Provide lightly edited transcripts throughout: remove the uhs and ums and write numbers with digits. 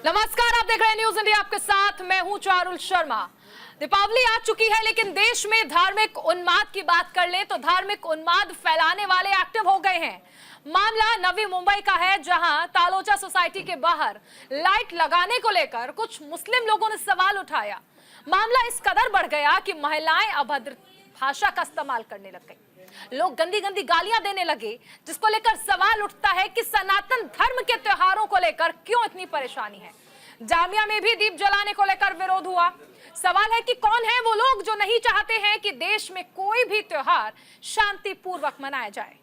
नमस्कार, आप देख रहे हैं न्यूज इंडिया, आपके साथ मैं हूं चारुल शर्मा। दीपावली आ चुकी है, लेकिन देश में धार्मिक उन्माद की बात कर ले तो धार्मिक उन्माद फैलाने वाले एक्टिव हो गए हैं। मामला नवी मुंबई का है, जहां तालोजा सोसाइटी के बाहर लाइट लगाने को लेकर कुछ मुस्लिम लोगों ने सवाल उठाया। मामला इस कदर बढ़ गया कि महिलाएं अभद्र भाषा का इस्तेमाल करने लग गई। लोग गंदी गंदी गालियां देने लगे, जिसको लेकर सवाल उठता है कि सनातन धर्म के त्योहारों को लेकर क्यों इतनी परेशानी है। जामिया में भी दीप जलाने को लेकर विरोध हुआ। सवाल है कि कौन है वो लोग जो नहीं चाहते हैं कि देश में कोई भी त्योहार शांतिपूर्वक मनाया जाए।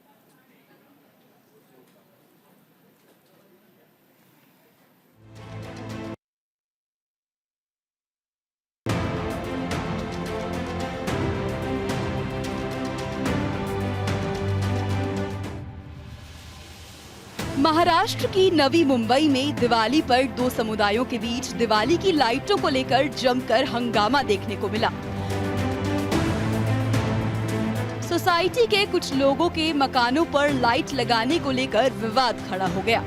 महाराष्ट्र की नवी मुंबई में दिवाली पर दो समुदायों के बीच दिवाली की लाइटों को लेकर जमकर हंगामा देखने को मिला। सोसाइटी के कुछ लोगों के मकानों पर लाइट लगाने को लेकर विवाद खड़ा हो गया।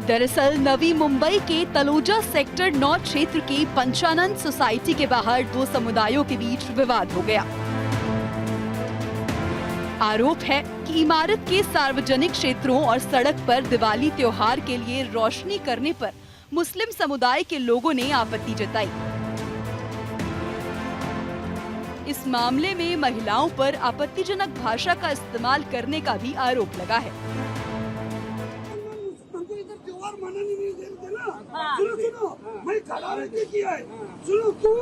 दरअसल नवी मुंबई के तलोजा सेक्टर 9 क्षेत्र के पंचानंद सोसाइटी के बाहर दो समुदायों के बीच विवाद हो गया। आरोप है कि इमारत के सार्वजनिक क्षेत्रों और सड़क पर दिवाली त्योहार के लिए रोशनी करने पर मुस्लिम समुदाय के लोगों ने आपत्ति जताई। इस मामले में महिलाओं पर आपत्तिजनक भाषा का इस्तेमाल करने का भी आरोप लगा है। त्योहार मनाने नहीं देते ना। सुनो मैं खड़ा रह के किया है। सुनो तू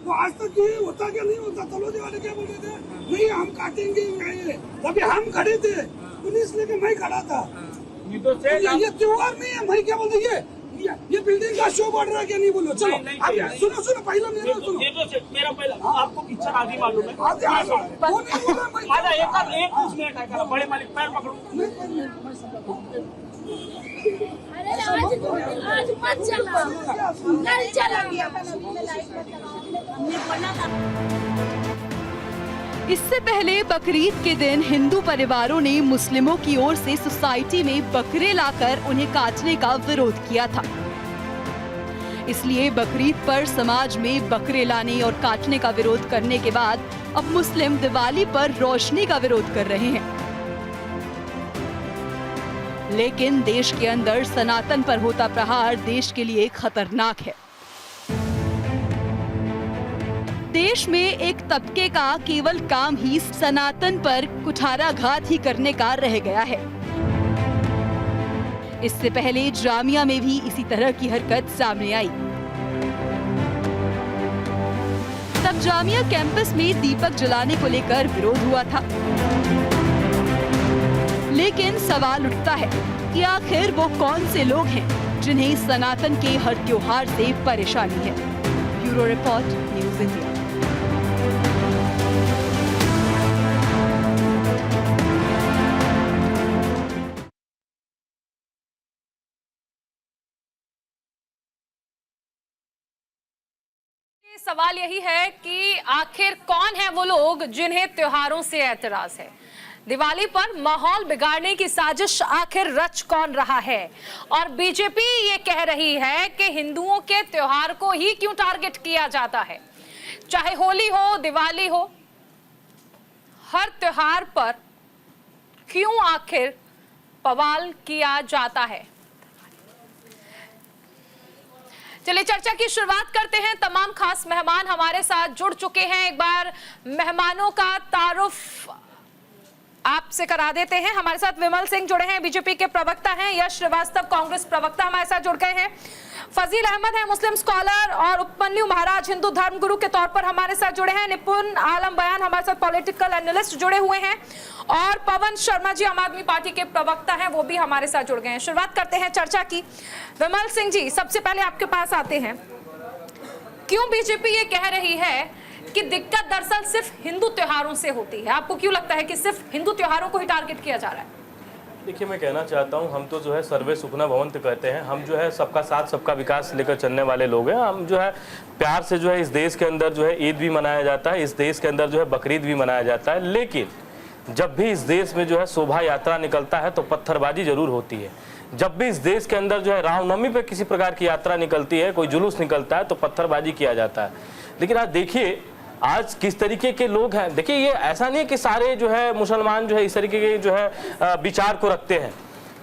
वो आज तक ये होता क्या नहीं होता। तलोजे वाले क्या बोलते थे, नहीं हम काटेंगे ये, तभी हम खड़े थे, पुलिस लेके मैं खड़ा था। ये त्योहार नहीं है। मैं क्या बोलते ये बिल्डिंग का शो बढ़ रहा है क्या नहीं बोलो। चलो सुनो पहला मेरा सुनो। मेरा पहला आपको पिक्चर आदि मालूम है। बड़े मालिक पैर पकड़ो। आज मत चला, नहीं चला। इससे पहले बकरीद के दिन हिंदू परिवारों ने मुस्लिमों की ओर से सोसाइटी में बकरे लाकर उन्हें काटने का विरोध किया था। इसलिए बकरीद पर समाज में बकरे लाने और काटने का विरोध करने के बाद अब मुस्लिम दिवाली पर रोशनी का विरोध कर रहे हैं। लेकिन देश के अंदर सनातन पर होता प्रहार देश के लिए खतरनाक है। देश में एक तबके का केवल काम ही सनातन पर कुठाराघात ही करने का रह गया है। इससे पहले जामिया में भी इसी तरह की हरकत सामने आई। तब जामिया कैंपस में दीपक जलाने को लेकर विरोध हुआ था। लेकिन सवाल उठता है कि आखिर वो कौन से लोग हैं जिन्हें सनातन के हर त्योहार से परेशानी है। Bureau report, news India. सवाल यही है कि आखिर कौन है वो लोग जिन्हें त्योहारों से ऐतराज है। दिवाली पर माहौल बिगाड़ने की साजिश आखिर रच कौन रहा है। और बीजेपी ये कह रही है कि हिंदुओं के त्योहार को ही क्यों टारगेट किया जाता है। चाहे होली हो, दिवाली हो, हर त्योहार पर क्यों आखिर बवाल किया जाता है। चलिए चर्चा की शुरुआत करते हैं। तमाम खास मेहमान हमारे साथ जुड़ चुके हैं। एक बार मेहमानों का तारुफ आपसे करा देते हैं। हमारे साथ विमल सिंह जुड़े हैं, बीजेपी के प्रवक्ता हैं। यश श्रीवास्तव, कांग्रेस प्रवक्ता हमारे साथ जुड़ गए हैं। फजील अहमद है, मुस्लिम स्कॉलर और उपमन्यु महाराज हिंदू धर्मगुरु के तौर पर हमारे साथ जुड़े हैं। निपुण आलम बयान हमारे साथ पॉलिटिकल एनालिस्ट जुड़े हुए हैं। और पवन शर्मा जी आम आदमी पार्टी के प्रवक्ता हैं, वो भी हमारे साथ जुड़ गए हैं। शुरुआत करते हैं चर्चा की। विमल सिंह जी, सबसे पहले आपके पास आते हैं। क्यों बीजेपी ये कह रही है कि दिक्कत दरअसल सिर्फ हिंदू त्योहारों से होती है? आपको क्यों लगता है कि सिर्फ हिंदू त्योहारों को ही टारगेट किया जा रहा है? देखिए, मैं कहना चाहता हूं, हम तो जो है सर्वे सुखना भवंत कहते हैं। हम जो है सबका साथ सबका विकास लेकर चलने वाले लोग हैं। हम जो है प्यार से जो है इस देश के अंदर जो है ईद भी मनाया जाता है, इस देश के अंदर जो है बकरीद भी मनाया जाता है। लेकिन जब भी इस देश में जो है शोभा यात्रा निकलता है तो पत्थरबाजी जरूर होती है। जब भी इस देश के अंदर जो है रामनवमी पे किसी प्रकार की यात्रा निकलती है, कोई जुलूस निकलता है तो पत्थरबाजी किया जाता है। लेकिन आज देखिए आज किस तरीके के लोग हैं। देखिए ये ऐसा नहीं है कि सारे जो है मुसलमान जो है इस तरीके के जो है विचार को रखते हैं।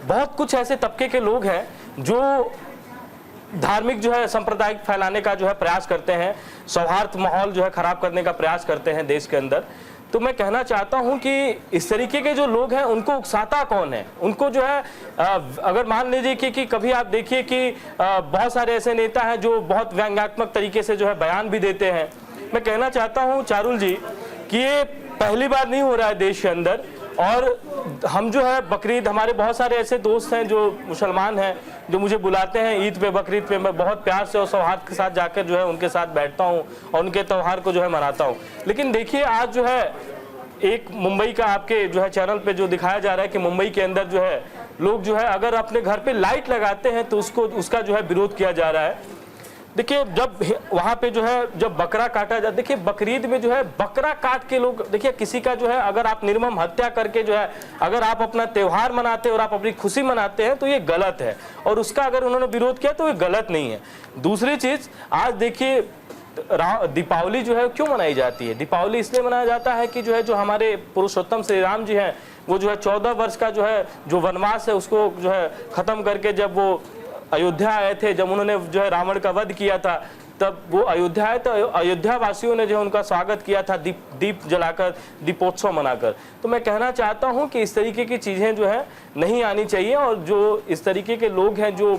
बहुत कुछ ऐसे तबके के लोग हैं जो धार्मिक जो है सांप्रदायिक फैलाने का जो है प्रयास करते हैं, सौहार्द माहौल जो है खराब करने का प्रयास करते हैं देश के अंदर। तो मैं कहना चाहता हूं कि इस तरीके के जो लोग हैं उनको उकसाता कौन है? उनको जो है अगर मान लीजिए कि कभी आप देखिए कि बहुत सारे ऐसे नेता हैं जो बहुत व्यंग्यात्मक तरीके से जो है बयान भी देते हैं। मैं कहना चाहता हूं चारुल जी कि ये पहली बार नहीं हो रहा है देश के अंदर, और हम जो है बकरीद, हमारे बहुत सारे ऐसे दोस्त हैं जो मुसलमान हैं जो मुझे बुलाते हैं ईद पे, बकरीद पे। मैं बहुत प्यार से और सौहार्द के साथ जाकर जो है उनके साथ बैठता हूं और उनके त्यौहार को जो है मनाता हूं। लेकिन देखिए आज जो है एक मुंबई का आपके जो है चैनल पे जो दिखाया जा रहा है कि मुंबई के अंदर जो है लोग जो है अगर अपने घर पे लाइट लगाते हैं तो उसका जो है विरोध किया जा रहा है। देखिए जब वहाँ पे जो है जब बकरा काटा जाता, देखिए बकरीद में जो है बकरा काट के लोग, देखिए किसी का जो है अगर आप निर्मम हत्या करके जो है अगर आप अपना त्यौहार मनाते हैं और आप अपनी खुशी मनाते हैं तो ये गलत है, और उसका अगर उन्होंने विरोध किया तो ये गलत नहीं है। दूसरी चीज, आज देखिए दीपावली जो है क्यों मनाई जाती है? दीपावली इसलिए मनाया जाता है कि जो है जो हमारे पुरुषोत्तम श्री राम जी हैं वो जो है 14 वर्ष का जो है जो वनवास है उसको जो है खत्म करके जब वो अयोध्या आए थे, जब उन्होंने जो है रावण का वध किया था, तब वो अयोध्या आए तो अयोध्या वासियों ने जो उनका स्वागत किया था दीप जलाकर, दीपोत्सव मनाकर। तो मैं कहना चाहता हूं कि इस तरीके की चीजें जो है नहीं आनी चाहिए, और जो इस तरीके के लोग हैं जो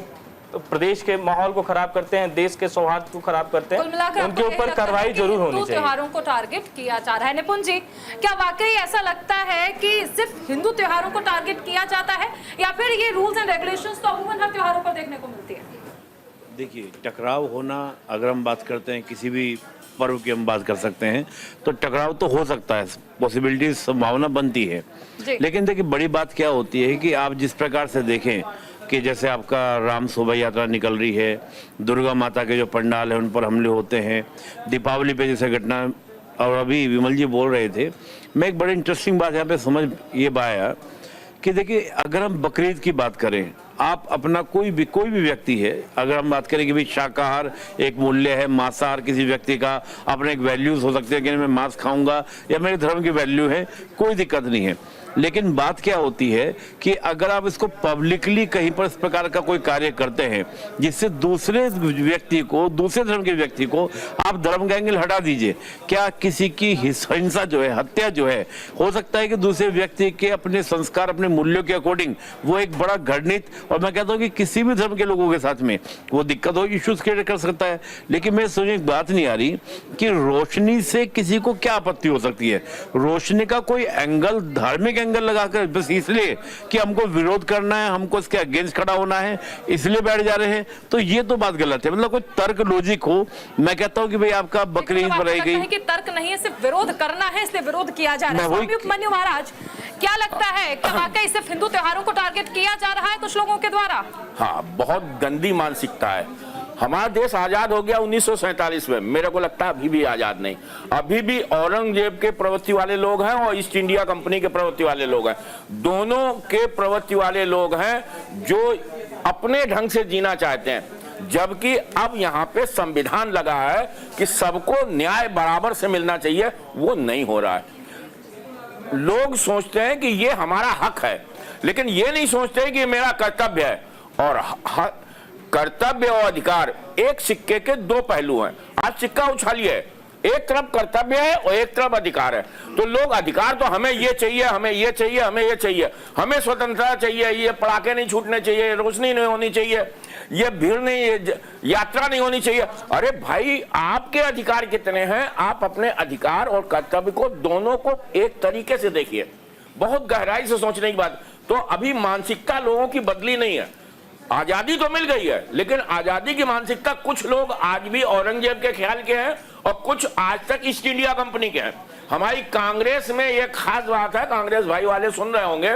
प्रदेश के माहौल को खराब करते हैं, देश के सौहार्द को खराब करते हैं, उनके ऊपर कार्रवाई जरूर होनी चाहिए। त्योहारों को टारगेट किया जा रहा है। निपुण जी, क्या वाकई ऐसा लगता है कि सिर्फ हिंदू त्योहारों को टारगेट किया जाता है, या फिर ये रूल्स एंड रेगुलेशंस तो अमूमन हर त्योहारों पर देखने को मिलती है? देखिए, टकराव होना, अगर हम बात करते हैं किसी भी पर्व की हम बात कर सकते हैं तो टकराव तो हो सकता है, पॉसिबिलिटी, संभावना बनती है। लेकिन देखिए बड़ी बात क्या होती है कि आप जिस प्रकार से देखें कि जैसे आपका राम शोभा यात्रा निकल रही है, दुर्गा माता के जो पंडाल है उन पर हमले होते हैं, दीपावली पे जैसे घटना, और अभी विमल जी बोल रहे थे, मैं एक बड़ी इंटरेस्टिंग बात यहाँ पे समझ ये पाया कि देखिए अगर हम बकरीद की बात करें, आप अपना कोई भी व्यक्ति है, अगर हम बात करें कि भाई शाकाहार एक मूल्य है, मांसाहार किसी व्यक्ति का अपने एक वैल्यूज हो सकते हैं कि मैं मांस खाऊंगा या मेरे धर्म की वैल्यू है, कोई दिक्कत नहीं है। लेकिन बात क्या होती है कि अगर आप इसको पब्लिकली कहीं पर इस प्रकार का कोई कार्य करते हैं जिससे दूसरे व्यक्ति को, दूसरे धर्म के व्यक्ति को आप धर्म का एंगल हटा दीजिए, क्या किसी की हिंसा जो है, हत्या जो है, हो सकता है कि दूसरे व्यक्ति के अपने संस्कार, अपने मूल्यों के अकॉर्डिंग वो एक बड़ा घृणित, और मैं कहता हूँ कि किसी भी धर्म के लोगों के साथ में वो दिक्कत हो, इश्यूज क्रिएट कर सकता है। लेकिन मैं समझ एक बात नहीं आ रही कि रोशनी से किसी को क्या आपत्ति हो सकती है? रोशनी का कोई एंगल, धार्मिक एंगल लगाकर बस इसलिए कि हमको विरोध करना है, हमको इसके अगेंस्ट खड़ा होना है, इसलिए बैठ जा रहे हैं, तो ये तो बात गलत है। मतलब कोई तर्क, लॉजिक हो। मैं कहता हूं कि भाई आपका बकरीद बनाई गई कि तर्क नहीं है, सिर्फ विरोध करना है, इसलिए विरोध किया जा रहा है। स्वामी उपमन्यु महाराज, क्या लगता है कि वाकई सिर्फ हिंदू त्योहारों को टारगेट किया जा रहा है कुछ लोगों के द्वारा? हाँ, बहुत गंदी मानसिकता है। हमारा देश आजाद हो गया 1947 में, मेरे को लगता है अभी भी आजाद नहीं। अभी भी औरंगजेब के प्रवृत्ति वाले लोग हैं और ईस्ट इंडिया कंपनी के प्रवृत्ति वाले लोग हैं, दोनों के प्रवृत्ति वाले लोग हैं जो अपने ढंग से जीना चाहते हैं। जबकि अब यहाँ पे संविधान लगा है कि सबको न्याय बराबर से मिलना चाहिए, वो नहीं हो रहा है। लोग सोचते हैं कि ये हमारा हक है, लेकिन ये नहीं सोचते कि ये मेरा कर्तव्य है। और कर्तव्य और अधिकार एक सिक्के के दो पहलू हैं। आज सिक्का उछालिए, एक तरफ कर्तव्य है और एक तरफ अधिकार है। तो लोग अधिकार तो हमें ये चाहिए, हमें ये चाहिए, हमें ये चाहिए, हमें स्वतंत्रता चाहिए, ये पटाखे नहीं छूटने चाहिए, रोशनी नहीं होनी चाहिए, ये भीड़ नहीं, ये यात्रा नहीं होनी चाहिए। अरे भाई, आपके अधिकार कितने हैं? आप अपने अधिकार और कर्तव्य को, दोनों को एक तरीके से देखिए, बहुत गहराई से सोचने की बात। तो अभी मानसिकता लोगों की बदली नहीं है। आजादी तो मिल गई है, लेकिन आजादी की मानसिकता कुछ लोग आज भी औरंगजेब के ख्याल के हैं और कुछ आज तक ईस्ट इंडिया कंपनी के हैं। हमारी कांग्रेस में एक खास बात है, कांग्रेस भाई वाले सुन रहे होंगे,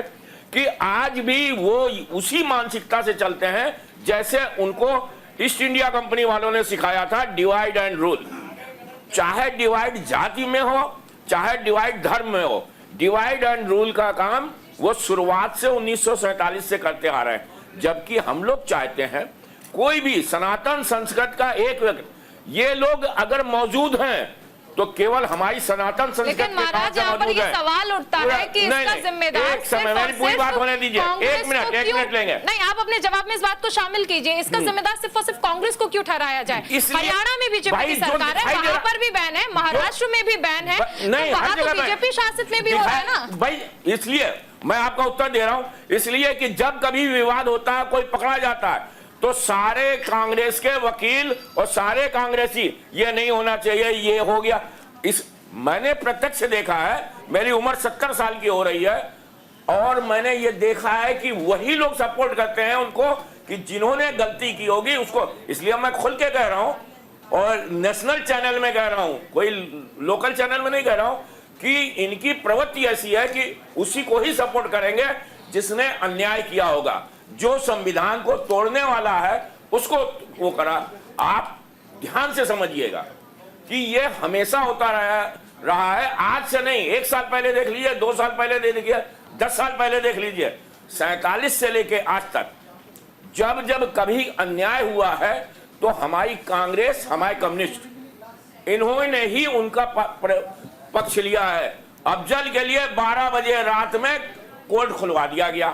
कि आज भी वो उसी मानसिकता से चलते हैं जैसे उनको ईस्ट इंडिया कंपनी वालों ने सिखाया था, डिवाइड एंड रूल। चाहे डिवाइड जाति में हो, चाहे डिवाइड धर्म में हो, डिवाइड एंड रूल का काम वो शुरुआत से 1947 से करते आ रहे हैं। जबकि हम लोग चाहते हैं कोई भी सनातन संस्कृत का एक व्यक्ति, ये लोग अगर मौजूद हैं तो केवल हमारी सनातन संस्कृत लेकिन महाराज यहाँ पर ये सवाल उठता है कि इसका जिम्मेदार एक समय मेरी पूरी बात होने दीजिए, एक मिनट लेंगे। नहीं, आप अपने जवाब में इस बात को शामिल कीजिए, इसका जिम्मेदार सिर्फ और सिर्फ कांग्रेस को क्यों ठहराया जाए? हरियाणा में बीजेपी की सरकार है, वहां पर भी बैन है, महाराष्ट्र में भी बैन है, नहीं, वहां तो बीजेपी शासित में भी हो रहा है ना भाई। इसलिए मैं आपका उत्तर दे रहा हूं, इसलिए कि जब कभी विवाद होता है, कोई पकड़ा जाता है, तो सारे कांग्रेस के वकील और सारे कांग्रेसी ये नहीं होना चाहिए, ये हो गया। इस मैंने प्रत्यक्ष देखा है, मेरी उम्र 70 साल की हो रही है, और मैंने ये देखा है कि वही लोग सपोर्ट करते हैं उनको कि जिन्होंने गलती की होगी उसको। इसलिए मैं खुल के कह रहा हूं और नेशनल चैनल में कह रहा हूं, कोई लोकल चैनल में नहीं कह रहा हूं, कि इनकी प्रवृत्ति ऐसी है कि उसी को ही सपोर्ट करेंगे जिसने अन्याय किया होगा, जो संविधान को तोड़ने वाला है उसको वो करा। आप ध्यान से समझिएगा कि ये हमेशा होता रहा है, आज से नहीं, 1 साल पहले देख लीजिए, 2 साल पहले देख लीजिए, 10 साल पहले देख लीजिए, 47 से लेके आज तक जब जब कभी अन्याय हुआ है तो हमारी कांग्रेस, हमारे कम्युनिस्ट, इन्होंने ही उनका पक्ष लिया है। अफजल के लिए 12 बजे रात में कोर्ट खुलवा दिया गया,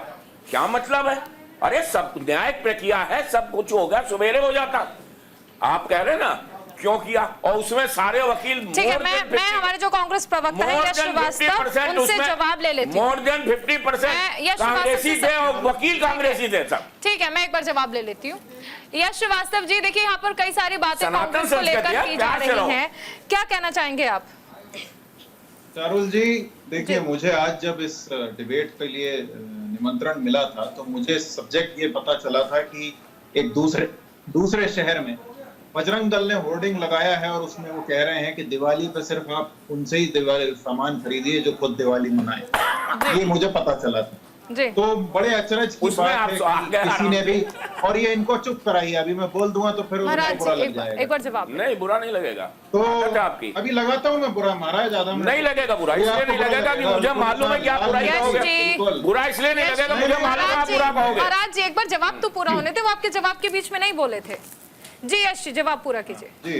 क्या मतलब है? अरे सब न्यायिक प्रक्रिया है, सब कुछ होगा, सवेरे हो जाता। आप कह रहे ना क्यों किया, और उसमें सारे वकील, ठीक है, मैं हमारे जो कांग्रेस प्रवक्ता है यश श्रीवास्तव, उनसे जवाब ले लेती हूं। मोर देन 50% कांग्रेसी थे और वकील कांग्रेसी थे सब। ठीक है, मैं एक बार जवाब ले लेती हूँ। यश श्रीवास्तव जी, देखिए यहाँ पर कई सारी बातें कांग्रेस को लेकर की जा रही हैं, क्या कहना चाहेंगे आप? चारुल जी, देखिए, मुझे आज जब इस डिबेट के लिए निमंत्रण मिला था तो मुझे सब्जेक्ट ये पता चला था कि एक दूसरे शहर में बजरंग दल ने होर्डिंग लगाया है और उसमें वो कह रहे हैं कि दिवाली पे सिर्फ आप उनसे ही दिवाली सामान खरीदिए जो खुद दिवाली मनाए। ये मुझे पता चला था जी। तो बड़े अचरज की बात है कि किसी ने भी, और ये इनको चुप कराई, अभी मैं बोल दूंगा तो फिर उनको बुरा लग जाएगा। एक बार जवाब नहीं, बुरा नहीं लगेगा तो आपकी, अभी लगाता हूँ मैं बुरा, महाराज ज्यादा नहीं लगेगा बुरा, इसलिए नहीं लगेगा कि मुझे मालूम है कि आप बुरा कहोगे। बुरा इसलिए नहीं लगेगा, मुझे मालूम है आप बुरा कहोगे। महाराज जी, एक बार जवाब तो पूरा होने थे, वो आपके जवाब के बीच में नहीं बोले थे। जी यश जी, जवाब पूरा कीजिए। जी,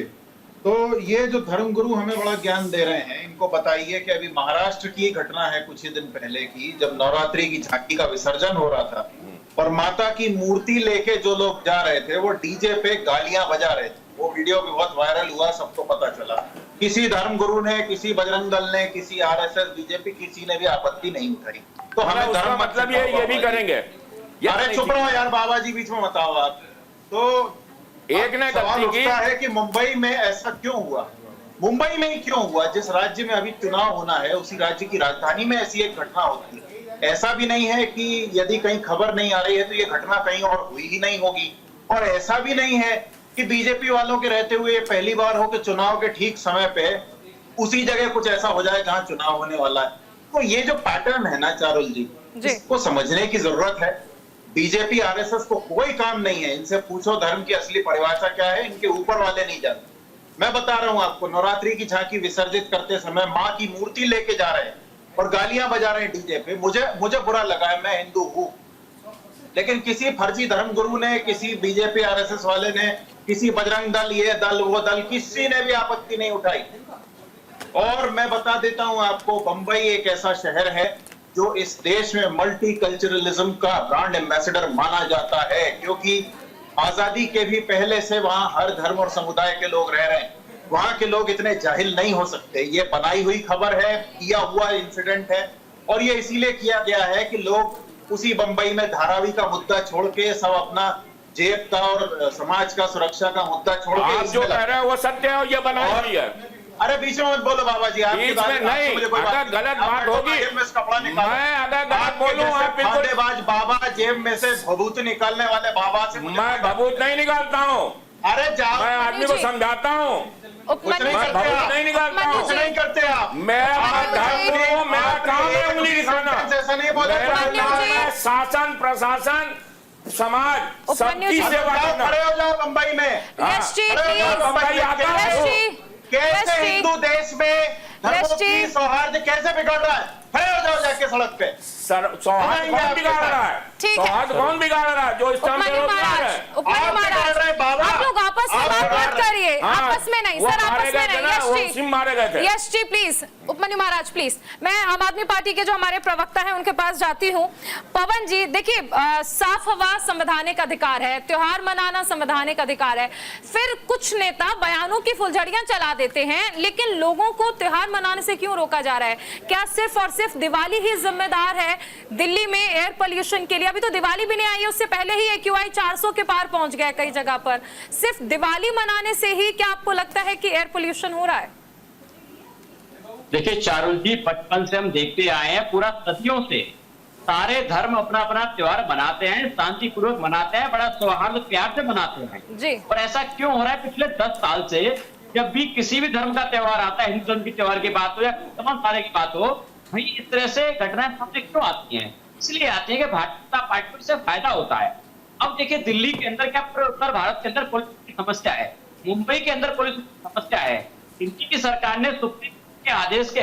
तो ये जो धर्मगुरु हमें बड़ा ज्ञान दे रहे हैं, इनको बताइए कि अभी महाराष्ट्र की घटना है कुछ ही दिन पहले की, जब नवरात्रि की झांकी का विसर्जन हो रहा था और माता की मूर्ति लेके जो लोग जा रहे थे वो डीजे पे गालियां बजा रहे थे। वो वीडियो भी बहुत वायरल हुआ, सबको पता चला। किसी धर्मगुरु ने, किसी बजरंग दल ने, किसी RSS, बीजेपी, किसी ने भी आपत्ति नहीं उठाई। तो हमें धर्म मतलब ये भी करेंगे। अरे चुप रहो यार, बाबा जी बीच में बताओ आप। तो एक ने सवाल उठता है कि मुंबई में ऐसा क्यों हुआ? मुंबई में ही क्यों हुआ? जिस राज्य में अभी चुनाव होना है उसी राज्य की राजधानी में ऐसी एक घटना होती है। ऐसा भी नहीं है कि यदि कहीं खबर नहीं आ रही है तो ये घटना कहीं और हुई ही नहीं होगी, और ऐसा भी नहीं है कि बीजेपी वालों के रहते हुए पहली बार हो कि चुनाव के ठीक समय पे उसी जगह कुछ ऐसा हो जाए जहां चुनाव होने वाला है। तो ये जो पैटर्न है ना चारुल जी, इसको समझने की जरूरत है। बीजेपी RSS को कोई काम नहीं है, इनसे पूछो धर्म की असली परिभाषा क्या है, इनके ऊपर वाले नहीं जानते। मैं बता रहा हूं आपको, नवरात्रि की झांकी विसर्जित करते समय माँ की मूर्ति लेके जा रहे हैं और गालियां बजा रहे हैं डीजे पे। मुझे बुरा लगा है, मैं हिंदू हूं, लेकिन किसी फर्जी धर्मगुरु ने, किसी बीजेपी RSS वाले ने, किसी बजरंग दल, ये दल वो दल, किसी ने भी आपत्ति नहीं उठाई। और मैं बता देता हूं आपको, बंबई एक ऐसा शहर है जो इस देश में मल्टीकल्चरलिज्म का ब्रांड एम्बेसडर माना जाता है, क्योंकि आजादी के भी पहले से वहां हर धर्म और समुदाय के लोग रह रहे हैं। वहां के लोग इतने जाहिल नहीं हो सकते। ये बनाई हुई खबर है, किया हुआ इंसिडेंट है, और ये इसीलिए किया गया है कि लोग उसी बंबई में धारावी का मुद्दा छोड़ के सब अपना जेब का और समाज का, सुरक्षा का मुद्दा छोड़ के, आप जो कह रहे हैं वो सत्य है और ये बनाई हुई है। अरे बीच में मत बोलो बाबा जी, आपकी बात नहीं, अगर गलत बात होगी, मैं अगर गलत बोलूं, आप बिल्कुल बाबा जेब में से भभूत निकालने वाले बाबा से मैं भभूत नहीं निकालता हूँ। अरे जाओ, मैं आदमी को समझाता हूँ, नहीं निकालता हूँ। नहीं करते आप। मेरा काम है उंगली दिखाना। ऐसा नहीं बोले। शासन, प्रशासन, समाज, सबकी सेवा करना। खड़े हो जाओ बंबई में। यश जी, कैसे हिंदू देश में धर्मों की सौहार्द कैसे बिगड़ रहा है? खड़े हो जाओ जाके सड़क पे। सौहार्द कौन बिगाड़ रहा है? ठीक है। सौहार्द कौन बिगाड़ रहा है? जो इस तरह उपमन्यु महाराज, उपमन्यु महाराज, आप लोग आपस में बात मत करिए, आपस में नहीं सर, आपस में नहीं। यश जी, मारे गए थे। Yash ji please, Upmanyu Maharaj please, मैं आम आदमी पार्टी के जो हमारे प्रवक्ता हैं उनके पास जाती हूँ। पवन जी देखिए, साफ हवा संवैधानिक अधिकार है, त्योहार मनाना संवैधानिक अधिकार है, फिर कुछ नेता बयानों की फुलझड़ियां चला देते हैं, लेकिन लोगों को त्योहार मनाने से क्यों रोका जा रहा है? क्या सिर्फ और सिर्फ दिवाली ही जिम्मेदार है दिल्ली में एयर पोल्यूशन के लिए? अभी तो दिवाली भी नहीं आई है, उससे पहले ही AQI 400 के पार पहुंच गया कई जगह पर। सिर्फ दिवाली मनाने से ही क्या आपको लगता है कि एयर पोल्यूशन हो रहा है? देखिए चारुल जी, बचपन से हम देखते आए हैं, पूरा सदियों से सारे धर्म अपना अपना त्योहार मनाते हैं, शांतिपूर्वक मनाते हैं, बड़ा सौहार्द प्यार से मनाते हैं जी। और ऐसा क्यों हो रहा है? पिछले 10 साल से जब भी किसी भी धर्म का त्योहार आता है, हिंदू धर्म के त्योहार की बात हो या तमाम सारे की बात हो, भाई इस तरह से घटनाएं सामने क्यों आती हैं? इसलिए आती है कि भारतीय जनता पार्टी को इससे फायदा होता है। अब देखिए दिल्ली के अंदर क्या उत्तर भारत के अंदर पॉल्यूशन की समस्या है, मुंबई के अंदर पॉल्यूशन की समस्या है। दिल्ली की सरकार ने सुप्रीम कोर्ट के आदेश के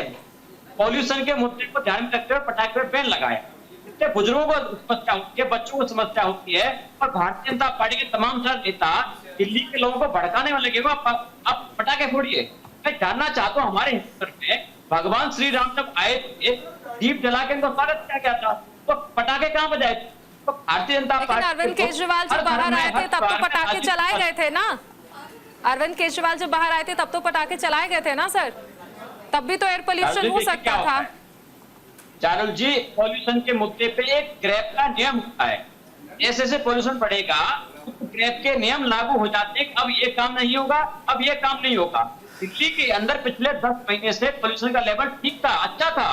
पॉल्यूशन के मुद्दे को ध्यान में रखते हुए पटाखे पर बैन लगाया। इससे बुजुर्गों को समस्या होती है, बच्चों को समस्या होती है, और भारतीय जनता पार्टी के तमाम सारे नेता दिल्ली के लोगों को भड़काने में लगे हुए आप पटाखे फोड़िए। मैं जानना चाहता हूँ, हमारे हिंदुस्तान में भगवान श्री राम जब आए थे, दीप जला के उनको स्वागत किया गया था, तो पटाखे कहाँ बजाए थे? तो भारतीय जनता पार्टी, लेकिन अरविंद केजरीवाल जब बाहर आए थे तब तो पटाखे चलाए गए थे ना? अरविंद केजरीवाल जब बाहर आए थे तब तो पटाखे चलाए गए थे ना सर? तब भी तो एयर पोल्यूशन हो सकता था। चारुल जी, पॉल्यूशन के मुद्दे पे एक ग्रैब का नियम होता है, जैसे जैसे पॉल्यूशन बढ़ेगा ग्रैब के नियम लागू हो जाते हैं। अब ये काम नहीं होगा, अब ये काम नहीं होगा। दिल्ली के अंदर पिछले 10 महीने से पॉल्यूशन का लेवल ठीक था, अच्छा था,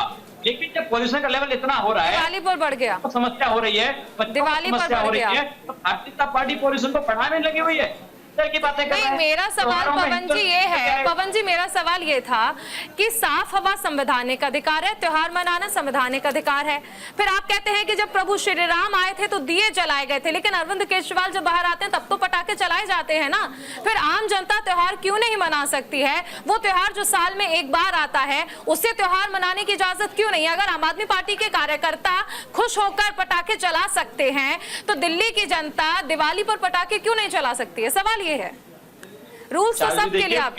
लेकिन जब पॉल्यूशन का लेवल इतना हो रहा है, दिवाली पर बढ़ गया, तो समस्या हो रही है, दिवाली पर बढ़ गया, तो भारतीय जनता पार्टी पॉल्यूशन को बढ़ाने में लगी हुई है। की बातें कर रहे हैं। मेरा सवाल पवन जी ये है, पवन जी मेरा सवाल ये था कि साफ हवा संवैधानिक अधिकार है, त्योहार मनाना संवैधानिक अधिकार है, फिर आप कहते हैं कि जब प्रभु श्री राम आए थे तो दिए जलाए गए थे, लेकिन अरविंद केजरीवाल जब बाहर आते हैं तब तो पटाखे चलाए जाते हैं ना? फिर आम जनता त्योहार क्यों नहीं मना सकती है? वो त्योहार जो साल में एक बार आता है, उससे त्योहार मनाने की इजाजत क्यों नहीं? अगर आम आदमी पार्टी के कार्यकर्ता खुश होकर पटाखे चला सकते हैं तो दिल्ली की जनता दिवाली पर पटाखे क्यों नहीं चला सकती है? सवाल ये है। रूल्स तो सबके लिए आप,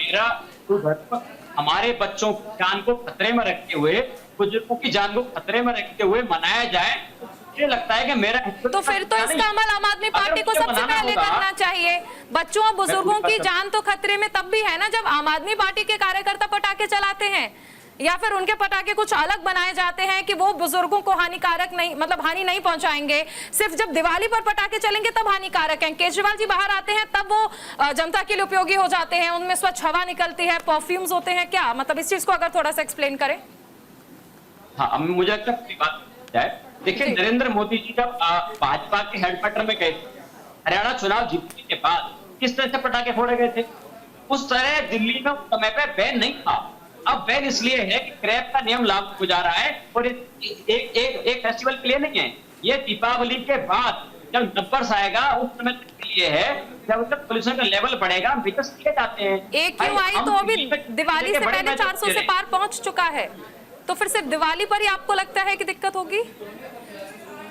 हमारे बच्चों की जान को खतरे में रखते हुए, बुजुर्गों की जान को खतरे में रखते हुए मनाया जाए, मुझे लगता है कि मेरा तो फिर तो इसका अमल आम आदमी पार्टी को सबसे पहले करना चाहिए। बच्चों और बुजुर्गों की जान तो खतरे में तब भी है ना जब आम आदमी पार्टी के कार्यकर्ता पटाखे चलाते हैं, या फिर उनके पटाखे कुछ अलग बनाए जाते हैं कि वो बुजुर्गों को हानिकारक नहीं, मतलब हानि नहीं पहुंचाएंगे। सिर्फ जब दिवाली पर पटाखे चलेंगे तब हानिकारक हैं। केजरीवाल जी बाहर आते हैं तब वो जनता के लिए उपयोगी हो जाते हैं, उनमें स्वच्छ हवा निकलती है, परफ्यूम्स होते हैं। क्या मतलब इस चीज को अगर थोड़ा सा एक्सप्लेन करें। हाँ, मुझे लगता है बात है। देखिए नरेंद्र मोदी जी जब भाजपा के हेडक्वार्टर में गए, हरियाणा चुनाव जीतने के बाद किस तरह से पटाखे फोड़े गए थे, उस तरह दिल्ली में समय पे बैन नहीं था। अब बैन इसलिए है कि क्रैप का नियम लागू हो जा रहा है, और एक फेस्टिवल के लिए नहीं है, ये दीपावली के बाद जब नंबर्स आएगा उस समय के लिए है, जब तक पोल्यूशन का लेवल बढ़ेगा, विकस किए जाते हैं। AQI तो अभी दिवाली से पहले 400 से पार पहुंच चुका है, तो फिर सिर्फ दिवाली पर ही आपको लगता है कि दिक्कत होगी?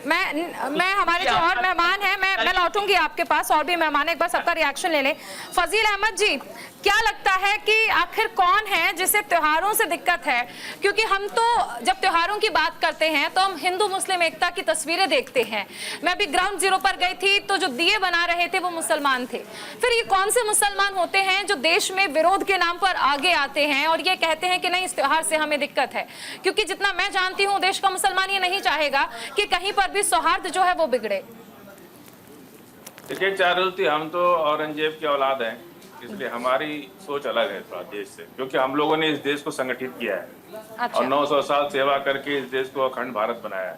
मैं हमारे जो और मेहमान हैं, मैं लौटूंगी आपके पास, और भी मेहमान, एक बार सबका रिएक्शन ले लें। फजील अहमद जी, क्या लगता है कि आखिर कौन है जिसे त्योहारों से दिक्कत है? क्योंकि हम तो जब त्योहारों की बात करते हैं तो हम हिंदू मुस्लिम एकता की तस्वीरें देखते हैं। मैं अभी ग्राउंड जीरो पर गई थी तो जो दिए बना रहे थे वो मुसलमान थे। फिर ये कौन से मुसलमान होते हैं जो देश में विरोध के नाम पर आगे आते हैं और ये कहते हैं कि नहीं इस त्योहार से हमें दिक्कत है? क्योंकि जितना मैं जानती हूँ देश का मुसलमान ये नहीं चाहेगा कि कहीं पर भी सौहार्द जो है वो बिगड़े। देखिए चारुलती, हम तो औरंगजेब की औलाद हैं, इसलिए हमारी सोच अलग है थोड़ा देश से, क्योंकि हम लोगों ने इस देश को संगठित किया है। अच्छा। और 900 साल सेवा करके इस देश को अखंड भारत बनाया है।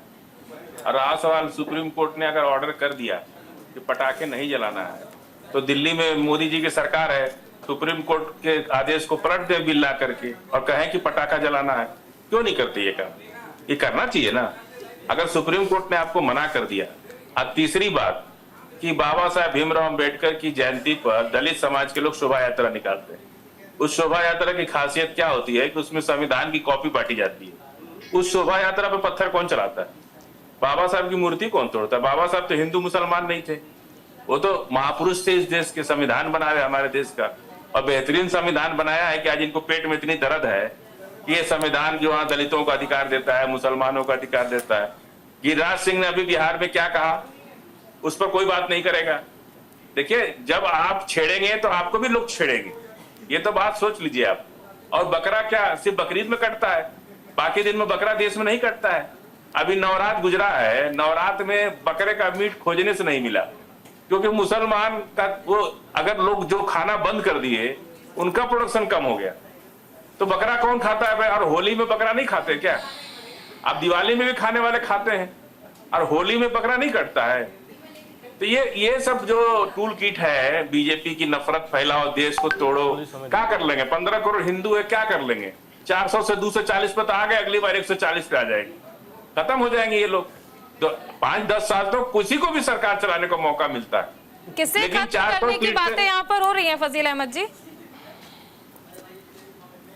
और रहा सवाल, सुप्रीम कोर्ट ने अगर ऑर्डर कर दिया कि पटाखे नहीं जलाना है, तो दिल्ली में मोदी जी की सरकार है, सुप्रीम कोर्ट के आदेश को पलट दे बिल ला करके और कहें कि पटाखा जलाना है। क्यों नहीं करती ये काम? ये करना चाहिए ना, अगर सुप्रीम कोर्ट ने आपको मना कर दिया। अब तीसरी बात कि बाबा साहब भीमराव अम्बेडकर की जयंती पर दलित समाज के लोग शोभा यात्रा निकालते हैं, उस शोभा यात्रा की खासियत क्या होती है कि उसमें संविधान की कॉपी बांटी जाती है। उस शोभा यात्रा पे पत्थर कौन चलाता है? बाबा साहब की मूर्ति कौन तोड़ता है? बाबा साहब तो हिंदू मुसलमान नहीं थे, वो तो महापुरुष थे इस देश के, संविधान बनाए हमारे देश का, और बेहतरीन संविधान बनाया है कि आज इनको पेट में इतनी दर्द है कि ये संविधान जो वहां दलितों का अधिकार देता है, मुसलमानों का अधिकार देता है। गिरिराज सिंह ने अभी बिहार में क्या कहा, उस पर कोई बात नहीं करेगा। देखिए, जब आप छेड़ेंगे तो आपको भी लोग छेड़ेंगे, ये तो बात सोच लीजिए आप। और बकरा क्या सिर्फ बकरीद में कटता है? बाकी दिन में बकरा देश में नहीं कटता है। अभी नवरात गुजरा है, नवरात में बकरे का मीट खोजने से नहीं मिला, क्योंकि मुसलमान का वो अगर लोग जो खाना बंद कर दिए उनका प्रोडक्शन कम हो गया, तो बकरा कौन खाता है भाई? और होली में बकरा नहीं खाते क्या? अब दिवाली में भी खाने वाले खाते हैं, और होली में बकरा नहीं कटता है। तो ये सब जो टूल किट है, बीजेपी की नफरत फैलाओ, देश को तोड़ो, क्या कर लेंगे? 15 करोड़ हिंदू है, क्या कर लेंगे? 400 से 240 पे तो आ गए, अगली बार 140 पे आ जाएगी, खत्म हो जाएंगे ये लोग। तो 5-10 साल तो किसी को भी सरकार चलाने का मौका मिलता है। किसे खत्म करने की बातें यहाँ पर हो रही हैं फजील अहमद जी?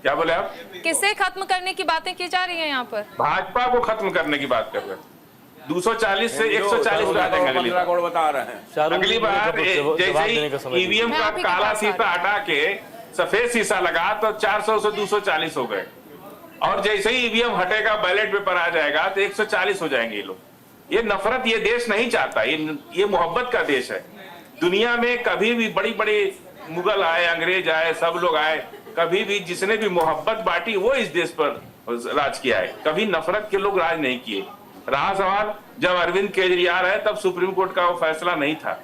क्या बोले आप? किसे खत्म करने की बातें की जा रही हैं यहाँ पर? भाजपा को खत्म करने की बात कर रहे हैं। 240 से 140 पे आ जाएंगे अगली बार। बता रहे हैं अगली बार जैसे ईवीएम का काला शीशा हटा के सफेद शीशा लगा तो 400 से 240 हो गए, और जैसे ही ईवीएम हटेगा, बैलेट पेपर आ जाएगा तो 140 हो जाएंगे ये लोग। ये नफरत ये देश नहीं चाहता, ये मोहब्बत का देश है। दुनिया में कभी भी बड़ी बड़ी मुगल आए, अंग्रेज आए, सब लोग आए, कभी भी जिसने भी मोहब्बत बांटी वो इस देश पर राज किया है, कभी नफरत के लोग राज नहीं किए। रहा सवाल जब अरविंद केजरीवाल है तब सुप्रीम कोर्ट का वो फैसला नहीं था,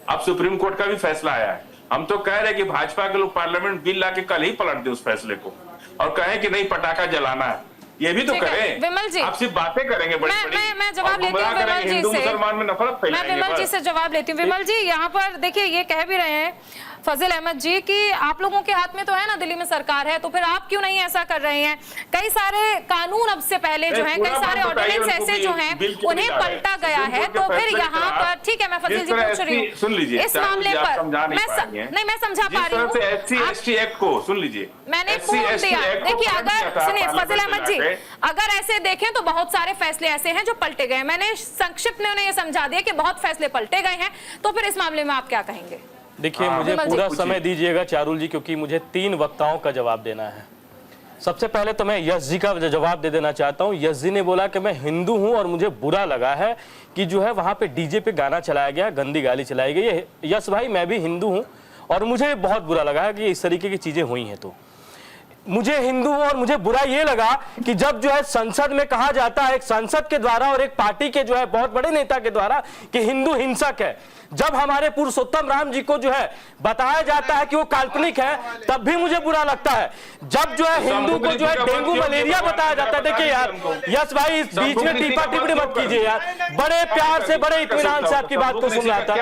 अब सुप्रीम कोर्ट का भी फैसला आया है। हम तो कह रहे हैं कि भाजपा के लोग पार्लियामेंट बिल लाके कल ही पलट दे उस फैसले को, और कहें कि नहीं पटाखा जलाना है, ये भी तो करें। विमल जी, आप सिर्फ बातें करेंगे बड़ी बड़ी। मैं जवाब लेती हूँ विमल जी हिंदू से, मुसलमान में नफरत फैलाएंगे। मैं विमल जी से जवाब लेती हूँ। विमल जी, यहाँ पर देखिए ये कह भी रहे हैं फजील अहमद जी कि आप लोगों के हाथ में तो है ना, दिल्ली में सरकार है, तो फिर आप क्यों नहीं ऐसा कर रहे हैं? कई सारे कानून अब से पहले जो हैं, कई सारे ऑर्डिनेंस ऐसे जो हैं उन्हें पलटा गया है, तो फिर यहाँ पर ठीक है, मैं फजील जी पूछ रही हूँ, सुन लीजिए इस मामले पर मैं समझा पा रही हूँ। SC/ST एक्ट को सुन लीजिए, मैंने पूछ दिया। देखिए, अगर सुनिए फजील अहमद जी, अगर ऐसे देखें तो बहुत सारे फैसले ऐसे हैं जो पलटे गए। मैंने संक्षिप्त में उन्हें ये समझा दिया कि बहुत फैसले पलटे गए हैं, तो फिर इस मामले में आप क्या कहेंगे? देखिए, मुझे पूरा समय दीजिएगा चारुल जी, क्योंकि मुझे 3 वक्ताओं का जवाब देना है। सबसे पहले तो मैं यश जी का जवाब दे देना चाहता हूं। यश जी ने बोला कि मैं हिंदू हूं और मुझे बुरा लगा है कि जो है वहां पे डीजे पे गाना चलाया गया, गंदी गाली चलाई गई है। यश भाई, मैं भी हिंदू हूं और मुझे बहुत बुरा लगा है कि इस तरीके की चीजें हुई हैं। तो मुझे हिंदू हूं और मुझे बुरा ये लगा कि जब जो है संसद में कहा जाता है, एक सांसद के द्वारा और एक पार्टी के जो है बहुत बड़े नेता के द्वारा, कि हिंदू हिंसक है। जब हमारे पुरुषोत्तम राम जी को जो है बताया जाता है कि वो काल्पनिक है, तब भी मुझे बुरा लगता है। जब जो है हिंदू को जो है डेंगू मलेरिया बताया जाता है। देखिए यार यश भाई, इस बीच में टीपा टिप्पणी मत कीजिए यार, बड़े प्यार से बड़े इत्मीनान से आपकी बात को सुन रहा था।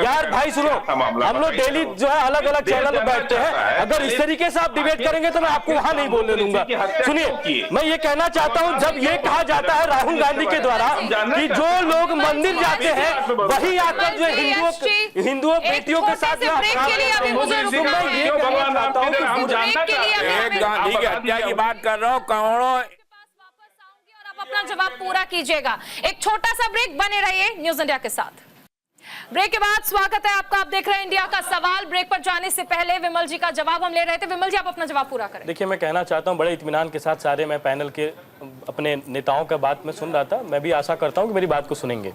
यार भाई सुनो, हम लोग डेली जो है अलग अलग चैनल पर बैठते हैं, अगर इस तरीके से आप डिबेट करेंगे तो मैं आपको वहां नहीं बोलने दूंगा। सुनिए, मैं ये कहना चाहता हूं, जब ये कहा जाता है राहुल गांधी के द्वारा कि जो लोग मंदिर जाते हैं वही आकर जो है हिंदुओं बेटियों के साथ गांधी की हत्या की बात कर रहा हूँ, करोड़ों। अपना जवाब पूरा कीजिएगा। एक छोटा सा ब्रेक, बने रहिए न्यूज इंडिया के साथ। ब्रेक के बाद स्वागत है आपका, आप देख रहे हैं इंडिया का सवाल। ब्रेक पर जाने से पहले विमल जी का जवाब हम ले रहे थे। विमल जी, आप अपना जवाब पूरा करें। देखिए, मैं कहना चाहता हूं, बड़े इत्मीनान के साथ सारे मैं पैनल के अपने नेताओं का बात में सुन रहा था। मैं भी आशा करता हूं कि मेरी बात को सुनेंगे।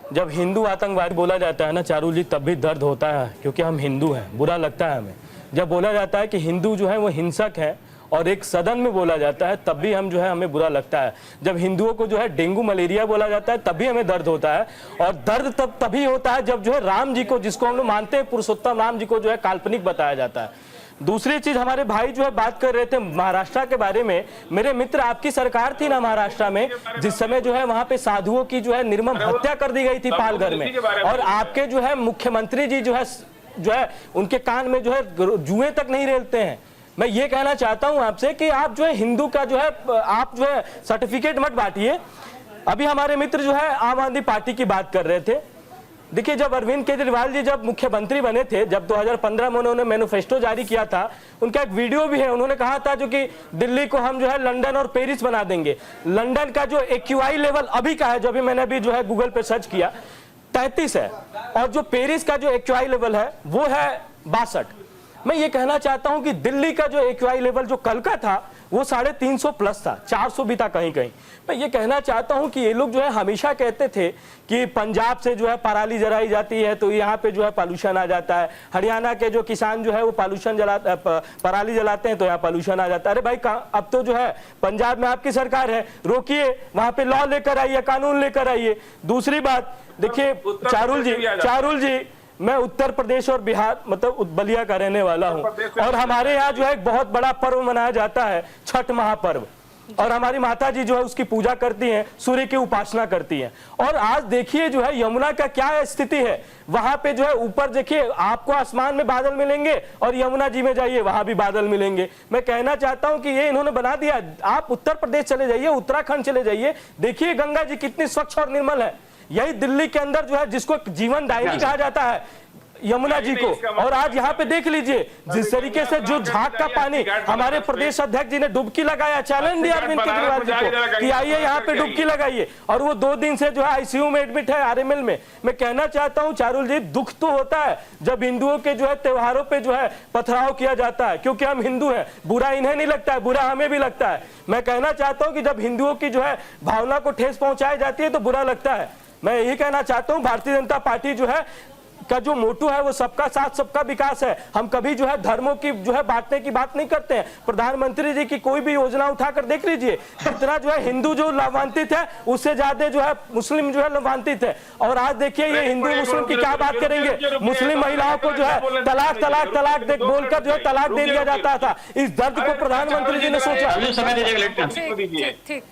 जब हिंदू आतंकवादी बोला जाता है ना चारुल जी, तब भी दर्द होता है, क्योंकि हम हिंदू हैं, बुरा लगता है हमें। जब बोला जाता है कि हिंदू जो है वो हिंसक है और एक सदन में बोला जाता है, तब भी हम जो है हमें बुरा लगता है। जब हिंदुओं को जो है डेंगू मलेरिया बोला जाता है, तब भी हमें दर्द होता है। और दर्द तभी होता है जब जो है राम जी को, जिसको हम लोग मानते हैं पुरुषोत्तम राम जी को, जो है काल्पनिक बताया जाता है। दूसरी चीज, हमारे भाई जो है बात कर रहे थे महाराष्ट्र के बारे में। मेरे मित्र, आपकी सरकार थी ना महाराष्ट्र में, जिस समय जो है वहां पे साधुओं की जो है निर्मम हत्या कर दी गई थी पालघर में, और आपके जो है मुख्यमंत्री जी जो है उनके कान में जो है जुए तक नहीं रेलते हैं। मैं ये कहना चाहता हूं आपसे कि आप जो है हिंदू का जो है आप जो है सर्टिफिकेट मत बांटिए। अभी हमारे मित्र जो है आम आदमी पार्टी की बात कर रहे थे। देखिए, जब अरविंद केजरीवाल जी जब मुख्यमंत्री बने थे, जब 2015 में उन्होंने मैनिफेस्टो जारी किया था, उनका एक वीडियो भी है, उन्होंने कहा था जो कि दिल्ली को हम जो है लंदन और पेरिस बना देंगे। लंदन का जो एक्यूआई लेवल अभी का है, जो अभी मैंने अभी जो है गूगल पे सर्च किया, 33 है, और जो पेरिस का जो एक्यूआई लेवल है वो है 62। मैं ये कहना चाहता हूं कि दिल्ली का जो एक्यूआई लेवल जो कल का था वो 350 प्लस था, 400 भी था कहीं कहीं। मैं ये कहना चाहता हूं कि ये लोग जो है हमेशा कहते थे कि पंजाब से जो है पराली जलाई जाती है तो यहाँ पे जो है पॉल्यूशन आ जाता है, हरियाणा के जो किसान जो है वो पराली जलाते हैं तो यहाँ पॉल्यूशन आ जाता है। अरे भाई, अब तो जो है पंजाब में आपकी सरकार है, रोकिए, वहां पे लॉ लेकर आइए, कानून लेकर आइए। दूसरी बात देखिए चारुल जी, मैं उत्तर प्रदेश और बिहार मतलब बलिया का रहने वाला हूं, और हमारे यहाँ जो है एक बहुत बड़ा पर्व मनाया जाता है, छठ महापर्व, और हमारी माता जी जो है उसकी पूजा करती हैं, सूर्य की उपासना करती हैं। और आज देखिए जो है यमुना का क्या स्थिति है, वहां पे जो है ऊपर देखिए आपको आसमान में बादल मिलेंगे और यमुना जी में जाइए वहां भी बादल मिलेंगे। मैं कहना चाहता हूं कि ये इन्होंने बना दिया। आप उत्तर प्रदेश चले जाइए, उत्तराखंड चले जाइए, देखिए गंगा जी कितनी स्वच्छ और निर्मल है। यही दिल्ली के अंदर जो है जिसको जीवन दायिनी कहा जाता है यमुना जी को, और आज यहाँ पे देख लीजिए जिस तरीके से जो झाग का पानी हमारे प्रदेश अध्यक्ष जी ने डुबकी लगाया, चैलेंज दिया अरविंद केजरीवाल जी को कि आइए यहाँ पे डुबकी लगाइए, और वो 2 दिन से जो है आईसीयू में एडमिट है आरएमएल में। मैं कहना चाहता हूँ चारुल जी, दुख तो होता है जब हिंदुओं के जो है त्योहारों पे जो है पथराव किया जाता है, क्योंकि हम हिंदू हैं, बुरा इन्हें नहीं लगता है, बुरा हमें भी लगता है। मैं कहना चाहता हूँ कि जब हिंदुओं की जो है भावना को ठेस पहुंचाई जाती है तो बुरा लगता है। मैं यही कहना चाहता हूँ भारतीय जनता पार्टी जो है का जो मोटो है वो सबका साथ सबका विकास है। हम कभी जो है धर्मों की जो है बांटने की बात नहीं करते हैं। प्रधानमंत्री जी की कोई भी योजना उठाकर देख लीजिए, जितना जो है हिंदू जो लाभान्वित है उससे ज्यादा जो है मुस्लिम जो है लाभान्वित है। और आज देखिए ये हिंदू मुस्लिम की क्या बात करेंगे, मुस्लिम महिलाओं को जो है तलाक तलाक तलाक बोलकर जो है तलाक दे दिया जाता था। इस दर्द को प्रधानमंत्री जी ने सोचा।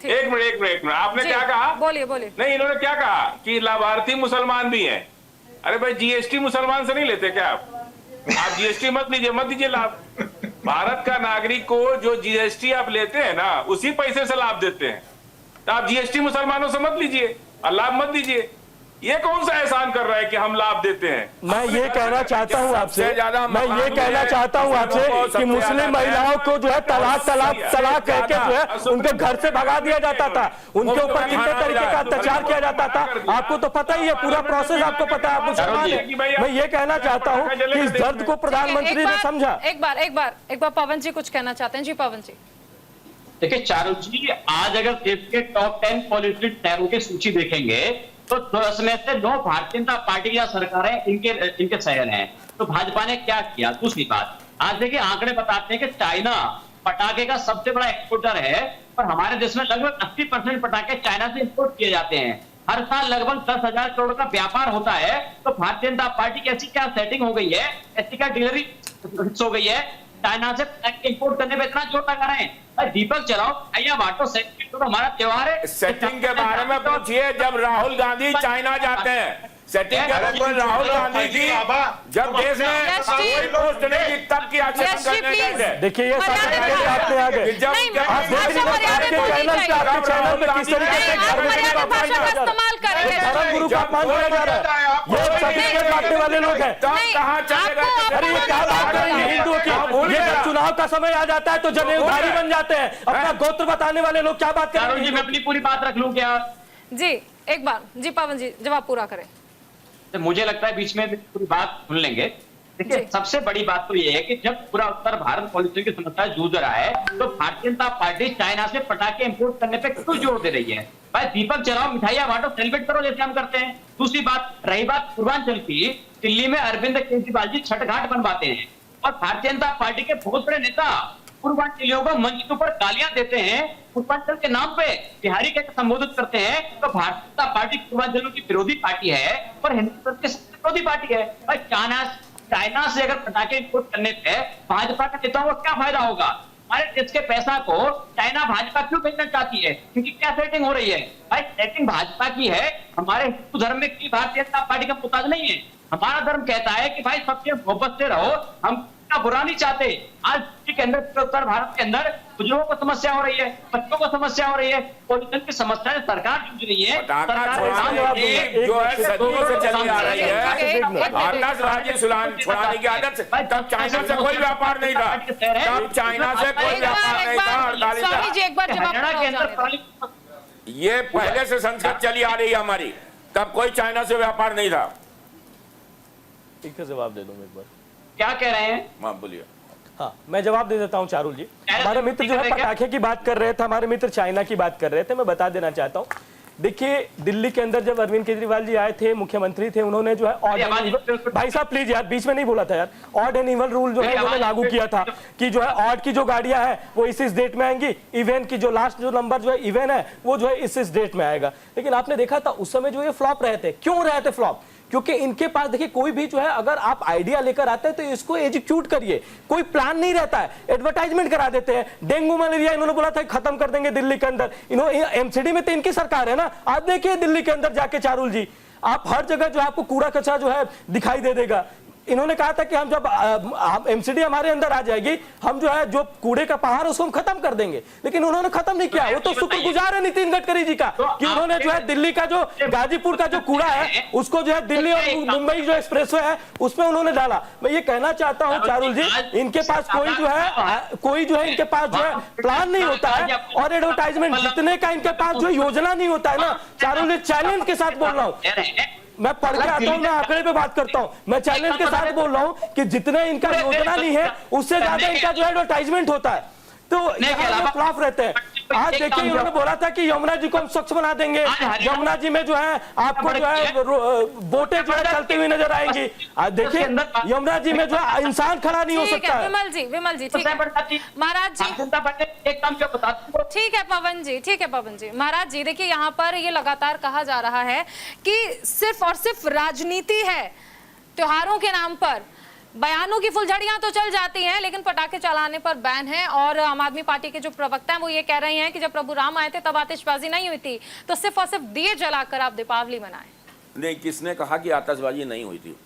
एक मिनट, आपने क्या कहा? बोलिए। नहीं, इन्होंने क्या कहा कि लाभार्थी मुसलमान भी हैं। अरे भाई, जीएसटी मुसलमान से नहीं लेते क्या आप जीएसटी मत दीजिए लाभ। भारत का नागरिक को जो जीएसटी आप लेते हैं ना, उसी पैसे से लाभ देते हैं। तो आप जीएसटी मुसलमानों से मत लीजिए और लाभ मत दीजिए। ये कौन सा एहसान कर रहा है कि हम लाभ देते हैं? मैं ये कहना चाहता हूँ आपसे, कि मुस्लिम महिलाओं को जो है तलाक कह के जो है उनके घर से भगा दिया जाता था, उनके ऊपर कितने तरीके का अत्याचार किया जाता था, आपको तो पता ही है, पूरा प्रोसेस आपको पता है, आप मुसलमान हैं। मैं ये कहना चाहता हूँ कि इस दर्द को प्रधानमंत्री ने समझा। एक बार पवन जी कुछ कहना चाहते हैं। जी पवन जी। देखिए चारुल जी, आज अगर देश के टॉप 10 पॉलिटिकल शहरों की सूची देखेंगे तो 10 में से 9 भारतीय जनता पार्टी की सरकारें इनके शहर हैं। तो भाजपा ने क्या किया? दूसरी बात, आज देखिए आंकड़े बताते हैं कि चाइना पटाखे का सबसे बड़ा एक्सपोर्टर है, और हमारे देश में लगभग 80% पटाखे चाइना से इंपोर्ट किए जाते हैं। हर साल लगभग 10,000 करोड़ का व्यापार होता है। तो भारतीय जनता पार्टी की ऐसी क्या सेटिंग हो गई है, ऐसी क्या डिलीवरी हो गई है, चाइना से इंपोर्ट करने में इतना जोर लगा रहे हैं? दीपक चलाओ या बांटो, तो हमारा त्योहार है। सेटिंग के बारे में पूछिए, जब राहुल गांधी चाइना जाते हैं, सेटिंग के बारे में राहुल गांधी जी जब देश में कोई पोस्ट नहीं की तब की आचरण करने। देखिए ये सब आपने आ गए, आप देख लीजिए आपके चैनल पे किस तरीके से धर्म गुरु का अपमान किया जा रहा है। ये सर्टिफिकेट बांटने वाले लोग हैं। कहाँ चलेगा? अरे ये क्या बात करेंगे हिंदुओं की? ये जब चुनाव का समय आ जाता है तो जनेऊधारी बन जाते हैं, अपना गोत्र बताने वाले लोग क्या बात करेंगे? मैं अपनी पूरी बात रख लूं क्या? जी एक बार। जी पवन जी जवाब पूरा करें। तो मुझे लगता है बीच में पूरी बात सुन लेंगे। देखिए सबसे बड़ी बात तो ये है कि जब पूरा उत्तर भारत पॉलिसी की समस्या जूझ रहा है तो भारतीय जनता पार्टी चाइना से पटाखे इंपोर्ट करने पे क्यों जोर दे रही है? भाई दीपक जलाओ, मिठाइयां बांटो, सेलिब्रेट करो जैसे हम करते हैं। दूसरी बात, रही बात पूर्वांचल की, दिल्ली में अरविंद केजरीवाल जी छठ घाट बनवाते हैं और भारतीय जनता पार्टी के बहुत बड़े नेता पूर्वांचलियों को मंच के ऊपर गालियां देते हैं, पूर्वांचल के नाम पे बिहारी के संबोधित करते हैं। तो भारतीय जनता पार्टी पूर्वांचलों की विरोधी पार्टी है और हिंदुस्तान की विरोधी पार्टी है। भाई चाइना से अगर पटाखे इंपोर्ट करने पे भाजपा के नेताओं को क्या फायदा होगा? हमारे देश के पैसा को चाइना भाजपा क्यों भेजना चाहती है? क्योंकि क्या सेटिंग हो रही है? भाई सेटिंग भाजपा की है। हमारे हिंदू धर्म में की भारतीय जनता पार्टी का मुताज नहीं है। हमारा धर्म कहता है कि भाई सबसे मोहब्बत से रहो, हम का बुरा नहीं चाहते। आज दिल्ली के अंदर, उत्तर भारत के अंदर बुजुर्गों को समस्या हो रही है, बच्चों को समस्या हो रही है, पॉल्यूशन की समस्या सरकार जूझ रही है। जो है सदियों से चली आ रही है आतशबाजी छुड़ाने की आदत। तब चाइना से कोई व्यापार नहीं था, तब चाइना से कोई व्यापार नहीं था। स्वामी जी एक बार जवाब हरियाणा के अंदर ये पहले से संस्कृत चली आ रही है हमारी, तब कोई चाइना से व्यापार नहीं था। ठीक है, जवाब दे दो एक बार। क्या कह रहे हैं? हाँ बोलिए। हाँ, मैं जवाब दे देता हूँ चारुल जी। हमारे मित्र जो है पटाखे की बात कर रहे थे, हमारे मित्र चाइना की बात कर रहे थे। मैं बता देना चाहता हूँ, देखिए दिल्ली के अंदर जब अरविंद केजरीवाल जी आए थे, मुख्यमंत्री थे, उन्होंने जो है ऑड एंड इवन, भाई साहब प्लीज यार बीच में नहीं बोला था यार, ऑड एंड इवन रूल जो है उन्होंने लागू किया था कि जो है ऑड की जो गाड़ियां हैं वो इस डेट में आएंगी, इवन की जो लास्ट जो नंबर जो है इवन है वो जो है इस डेट में आएगा। लेकिन आपने देखा था उस समय जो ये फ्लॉप रहे थे। क्यों रहे थे फ्लॉप? क्योंकि इनके पास देखिए कोई भी जो है अगर आप आइडिया लेकर आते हैं तो इसको एग्जीक्यूट करिए, कोई प्लान नहीं रहता है, एडवर्टाइजमेंट करा देते हैं। डेंगू मलेरिया इन्होंने बोला था खत्म कर देंगे दिल्ली के अंदर, इन्होंने एमसीडी में तो इनकी सरकार है ना। आप देखिए दिल्ली के अंदर जाके चारुल जी, आप हर जगह जो आपको कूड़ा कचरा जो है दिखाई दे देगा। इन्होंने कहा था कि हम जब एमसीडी हमारे अंदर आ जाएगी, हम जो है जो कूड़े का पहाड़ उसको हम खत्म कर देंगे, लेकिन उन्होंने खत्म नहीं किया। वो तो शुक्रगुजार है नितिन गडकरी जी का कि उन्होंने जो है दिल्ली का जो गाजीपुर का जो कूड़ा है उसको जो है दिल्ली और मुंबई जो एक्सप्रेसवे है उसमें उन्होंने डाला। मैं ये कहना चाहता हूं चारुल जी, इनके पास कोई जो है इनके पास जो है प्लान नहीं होता है और एडवर्टाइजमेंट जितने का इनके पास जो योजना नहीं होता है ना चारुल जी, चैलेंज के साथ बोल रहा हूँ, मैं पढ़ के आता हूँ, मैं आंकड़े पे बात करता हूँ, मैं चैलेंज के साथ बोल रहा हूँ कि जितने इनका योजना नहीं है उससे ज्यादा इनका जो एडवर्टाइजमेंट होता है, तो यहाँ फ्लॉप रहते हैं। आज देखिए उन्होंने बोला था कि यमुना जी को हम स्वच्छ बना देंगे, यमुना जी में जो है आपको जो है बोटें जो है चलती हुई नजर आएंगी। आज देखिए यमुना जी में जो है इंसान खड़ा नहीं हो सकता है। विमल जी ठीक है महाराज जी, एक काम क्या बता, ठीक है पवन जी, ठीक है पवन जी। महाराज जी देखिए यहाँ पर ये लगातार कहा जा रहा है कि सिर्फ और सिर्फ राजनीति है, त्योहारों के नाम पर बयानों की फुलझड़ियां तो चल जाती हैं लेकिन पटाखे चलाने पर बैन है। और आम आदमी पार्टी के जो प्रवक्ता हैं वो ये कह रहे हैं कि जब प्रभु राम आए थे तब आतिशबाजी नहीं हुई थी, तो सिर्फ और सिर्फ दिए जलाकर आप दीपावली मनाएं। नहीं, किसने कहा कि आतिशबाजी नहीं हुई थी?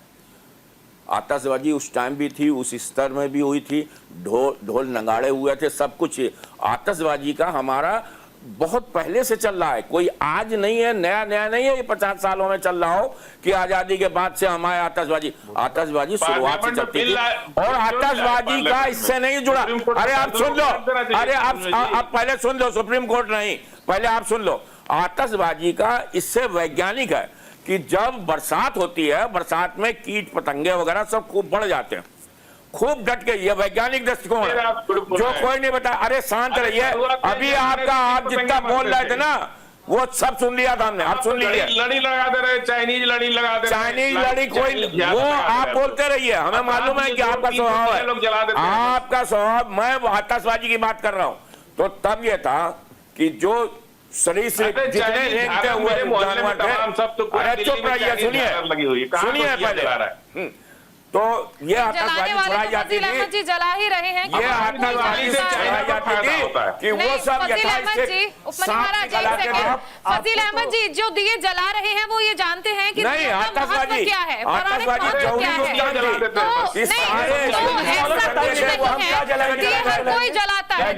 आतिशबाजी उस टाइम भी थी, उस स्तर में भी हुई थी, ढोल नगाड़े हुए थे, सब कुछ। आतिशबाजी का हमारा बहुत पहले से चल रहा है, कोई आज नहीं है, नया नहीं है, ये 50 सालों में चल रहा हो कि आजादी के बाद से हमारे आतिशबाजी शुरुआत से चलती थी। और आतिशबाजी का इससे नहीं जुड़ा। अरे आप सुन लो, अरे आप पहले सुन लो, सुप्रीम कोर्ट नहीं, पहले आप सुन लो। आतिशबाजी का इससे वैज्ञानिक है कि जब बरसात होती है, बरसात में कीट पतंगे वगैरह सब खूब बढ़ जाते हैं, खूब डट के, ये वैज्ञानिक दृष्टिकोण है जो कोई नहीं बता। अरे शांत रहिए, अभी आप जितना बोल रहे थे ना वो सब सुन लिया था हमने, आप सुन लीजिए। लड़ी लगा दे रहे, चाइनीज लड़ी लगा दे रहे, चाइनीज लड़ी कोई, वो आप बोलते रहिए, हमें मालूम है कि आपका स्वभाव है, आपका स्वभाव। मैं आतिशबाजी की बात कर रहा हूँ, तो तब ये था कि जो शरीर से जितने रेंगते हुए जानवर थे, अरे चुप रहिए, सुनिए पहले। तो ये आतिशबाजी चलाई जाती थी, जला ही रहे हैं, ये आतिशबाजी से चलाई जाती थी कि वो सब फजील अहमद जी जो दिए जला रहे हैं वो ये जानते हैं कि नहीं आतिशबाजी क्या है, कोई जलाता है,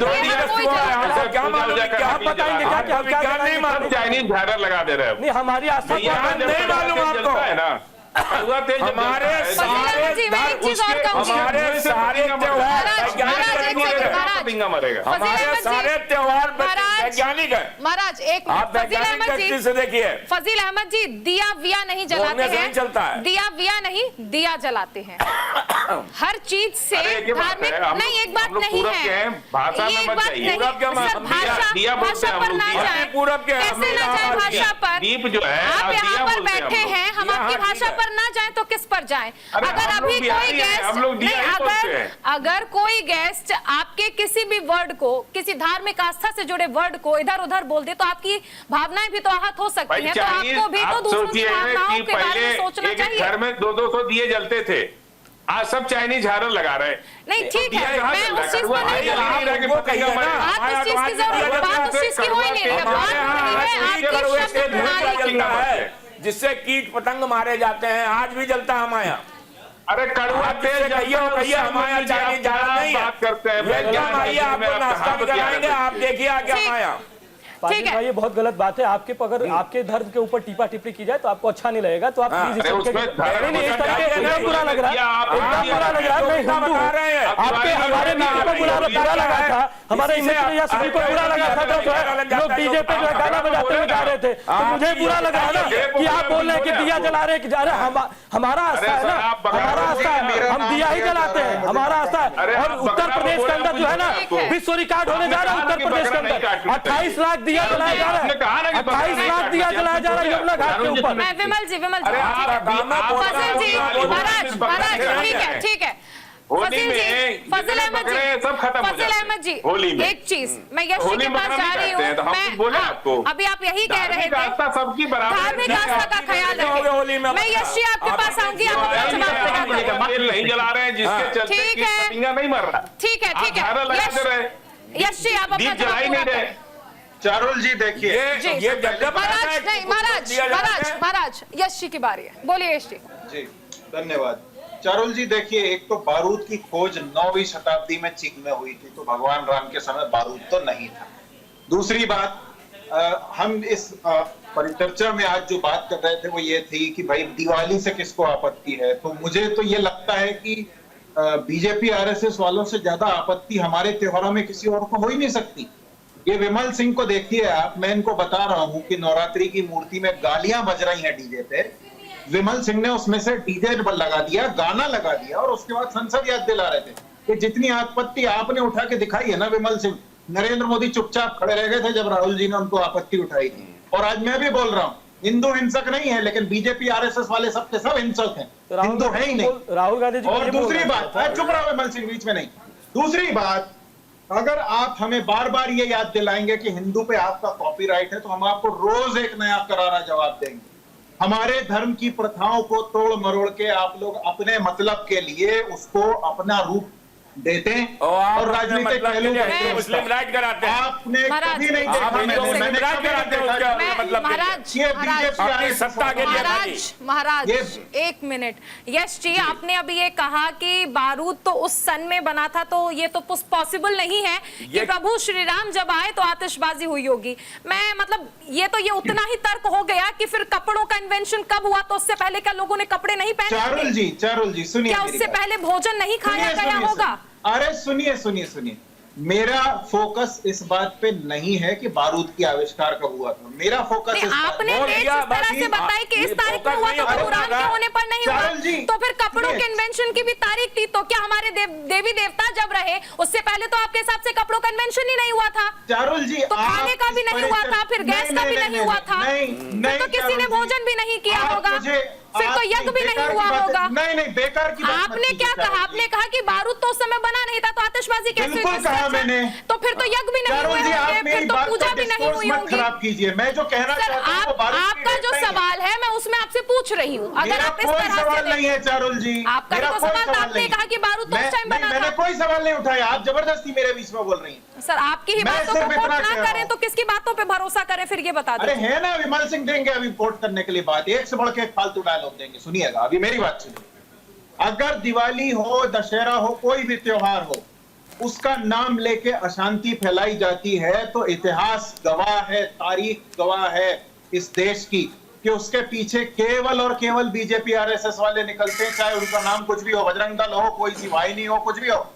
चाइनीज झालर लगा दे रहे हैं। हमारी आस्था नहीं मालूम आपको है ना, हमारे सारे त्योहार वैज्ञानिक है। महाराज एक आप वैज्ञानिक दृष्टि से देखिए, फजील अहमद जी दिया विया नहीं जलाते हैं, चलता है दिया विया नहीं दिया जलाते हैं। हर चीज से धार्मिक नहीं, एक बात नहीं है, भाषा ये में मत जाइए, भाषा पर ना जाए, कैसे ना जाए भाषा पर। दीप जो है आप यहाँ पर बैठे हैं, हम आपकी भाषा पर ना जाए तो किस पर जाएं? अगर अभी कोई गेस्ट अगर कोई गेस्ट आपके किसी भी वर्ड को, किसी धार्मिक आस्था से जुड़े वर्ड को इधर उधर बोल दे तो आपकी भावनाएं भी तो आहत हो सकती हैं। तो आपको भी तो दूसरों की भावनाओं के बारे में सोचना चाहिए। घर में 200 दिए जलते थे, आज सब चाइनीज झालर लगा रहे। नहीं ठीक है, मैं उस चीज पर नहीं बात उस चीज की जरूरत, बात उस चीज की हो ही नहीं रही, बात हो रही है आपकी शब्द प्रणाली की। जिससे कीट पतंग मारे जाते हैं, आज भी जलता है हमारे यहाँ, अरे कड़वा तेल कहिए हमारा चालीस जा रहा नहीं बात करते हैं। वेलकम आइए, आपको नाश्ता भी कराएंगे, आप देखिए आगे हमारा। ठीक है, ये बहुत गलत बात है। आपके अगर आपके धर्म के ऊपर टीपा टिप्पणी की जाए तो आपको अच्छा नहीं लगेगा, तो आप प्लीज अरे उसमें धर्म नहीं, इस तरीके से नहीं बुरा लग रहा है, एकदम बुरा लग रहा है। मैं हिंदू हूं, आपके हमारे मित्र को बुरा लगा था, हमारे मित्र या सभी को बुरा लगा था, तो जो है लोग डीजे पे जो है गाना बजाते हुए जा रहे थे, तो मुझे बुरा लगा ना कि आप बोल रहे हैं कि दिया जला रहे कि जा रहे। हमारा आस्था है ना, हमारा आस्था है, हम दिया ही जलाते हैं, हमारा आस्था है। और उत्तर प्रदेश के अंदर जो है ना विश्व रिकॉर्ड होने जा रहा है, उत्तर प्रदेश के अंदर 28 लाख दिया जलाया जा रहा है, 28 लाख दिया जलाया जा रहा है यमुना घाट के ऊपर। विमल जी फजल जी, महाराज ठीक है फजल अहमद जी एक चीज, मैं यशी के पास जा रही हूँ, अभी आप यही कह रहे थे धार्मिक आस्था का ख्याल रखें। मैं यशी आपके पास आऊंगी, आप अपना जवाब नहीं जला रहे हैं, जिसके चलते नहीं मर रहा। ठीक है यशी, आप अपना जवाब। चारुल जी देखिए, महाराज यशी की बारी है, बोलिए यशी जी। धन्यवाद चारुल जी। देखिए, एक तो बारूद की खोज 9वीं शताब्दी में चीन में हुई थी, तो भगवान राम के समय बारूद तो नहीं था। दूसरी बात, हम इस परिचर्चा में आज जो बात कर रहे थे वो ये थी कि भाई दिवाली से किसको आपत्ति है। तो मुझे तो ये लगता है कि बीजेपी आरएसएस वालों से ज्यादा आपत्ति हमारे त्योहारों में किसी और को हो ही नहीं सकती। ये विमल सिंह को देखिए आप, मैं इनको बता रहा हूं कि नवरात्रि की मूर्ति में गालियां बज रही हैं डीजे पे, विमल सिंह ने उसमें से डीजे लगा दिया, गाना लगा दिया और उसके बाद संसद याद दिला रहे थे कि जितनी आपत्ति आपने उठा के दिखाई है ना विमल सिंह, नरेंद्र मोदी चुपचाप खड़े रह गए थे जब राहुल जी ने उनको आपत्ति उठाई थी। और आज मैं भी बोल रहा हूँ, हिंदू हिंसक नहीं है, लेकिन बीजेपी आरएसएस वाले सब के सब हिंसक हैं, हिंदू है ही नहीं। राहुल गांधी जी। और दूसरी बात, चुप रहो विमल सिंह, बीच में नहीं। दूसरी बात, अगर आप हमें बार बार ये याद दिलाएंगे कि हिंदू पे आपका कॉपीराइट है, तो हम आपको रोज एक नया करारा जवाब देंगे। हमारे धर्म की प्रथाओं को तोड़ मरोड़ के आप लोग अपने मतलब के लिए उसको अपना रूप देते हैं और राजनीतिक पहलू मुस्लिम राइट कराते हैं। आपने कभी नहीं देखा, महाराज एक मिनट। यश जी, आपने अभी ये कहा कि बारूद तो उस सन में बना था, तो ये तो पॉसिबल नहीं है कि प्रभु श्री राम जब आए तो आतिशबाजी हुई होगी। मैं मतलब ये उतना ही तर्क हो गया कि फिर कपड़ों का इन्वेंशन कब हुआ, तो उससे पहले क्या लोगों ने कपड़े नहीं पहने? चारुल जी सुनिए, क्या उससे पहले भोजन नहीं खाया गया होगा? अरे सुनिए, मेरा फोकस इस बात पे नहीं है कि बारूद की आविष्कार कब हुआ था। मेरा फोकस आपने इस तरह से बताया कि इस तारीख को हुआ, तो कुरान के होने पर नहीं हुआ, तो फिर कपड़ों के इन्वेंशन की भी तारीख थी। तो क्या हमारे देवी देवता जब रहे उससे पहले तो आपके हिसाब से कपड़ों का इन्वेंशन ही नहीं हुआ था? चारुल जी, तो खाने का भी नहीं हुआ था, फिर गैस का भी नहीं हुआ था, फिर तो किसी ने भोजन भी नहीं किया होगा, फिर तो यज्ञ भी नहीं हुआ होगा। नहीं, बेकार की बात। आपने क्या कहा? आपने कहा कि बारूद तो उस समय बना नहीं था, तो आतिशबाजी कैसे हुई? तो फिर तो यज्ञ भी नहीं हुए होंगे, फिर तो पूजा भी नहीं हुई होगी। खराब कीजिए, मैं जो कहना चाहता हूं आपका जो सवाल है मैं उसमें आपसे पूछ रही हूँ। अगर आप इस तरह सवाल नहीं है चारुल जी, आपका तो सवाल, आपने कहा कि बारूद तो उस टाइम बना था। मैंने कोई सवाल नहीं उठाया, आप जबरदस्ती मेरे बीच में बोल रही हैं। सर, आपकी ही बातों को कोट ना करें तो किसकी बातों पे भरोसा करें, फिर ये बता अरे है ना, विमल सिंह देंगे अभी कोट करने के लिए बात, एक से बढ़ के एक फालतू डायलॉग देंगे। सुनिएगा, अभी मेरी बात सुनिए। अगर दिवाली हो, दशहरा हो, कोई भी त्योहार हो, उसका नाम लेके अशांति फैलाई जाती है, तो इतिहास गवाह है, तारीख गवाह है इस देश की कि उसके पीछे केवल और केवल बीजेपी आरएसएस वाले निकलते हैं, चाहे उनका नाम कुछ भी हो, बजरंग दल हो, कोई सी वाहिनी हो, कुछ भी हो।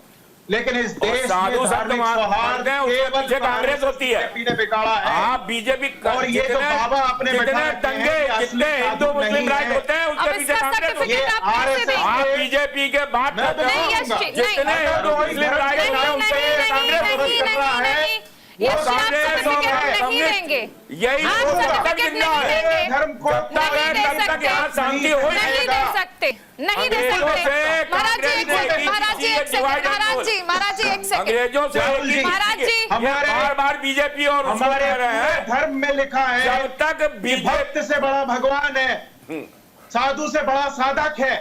लेकिन इस देश में धार्मिक सौहार्द केवल कांग्रेस होती है, बिगाड़ा है। आप बीजेपी और ये तो बाबा अपने दंगे जितने हिंदू मुस्लिम राइट होते हैं उसके पीछे कांग्रेस। आप बीजेपी के बात करते हैं, जितने हिंदू मुस्लिम राइट होते हैं उनसे कांग्रेस कर रहा है, वो कांग्रेस नहीं देंगे। यही धर्म को शांति हो नहीं दे सकते। महाराज जी एक सेकंड, अंग्रेजों से महाराज जी बार बार बीजेपी और हमारे धर्म में लिखा है, जब तक भक्त से बड़ा भगवान है, साधु से बड़ा साधक है,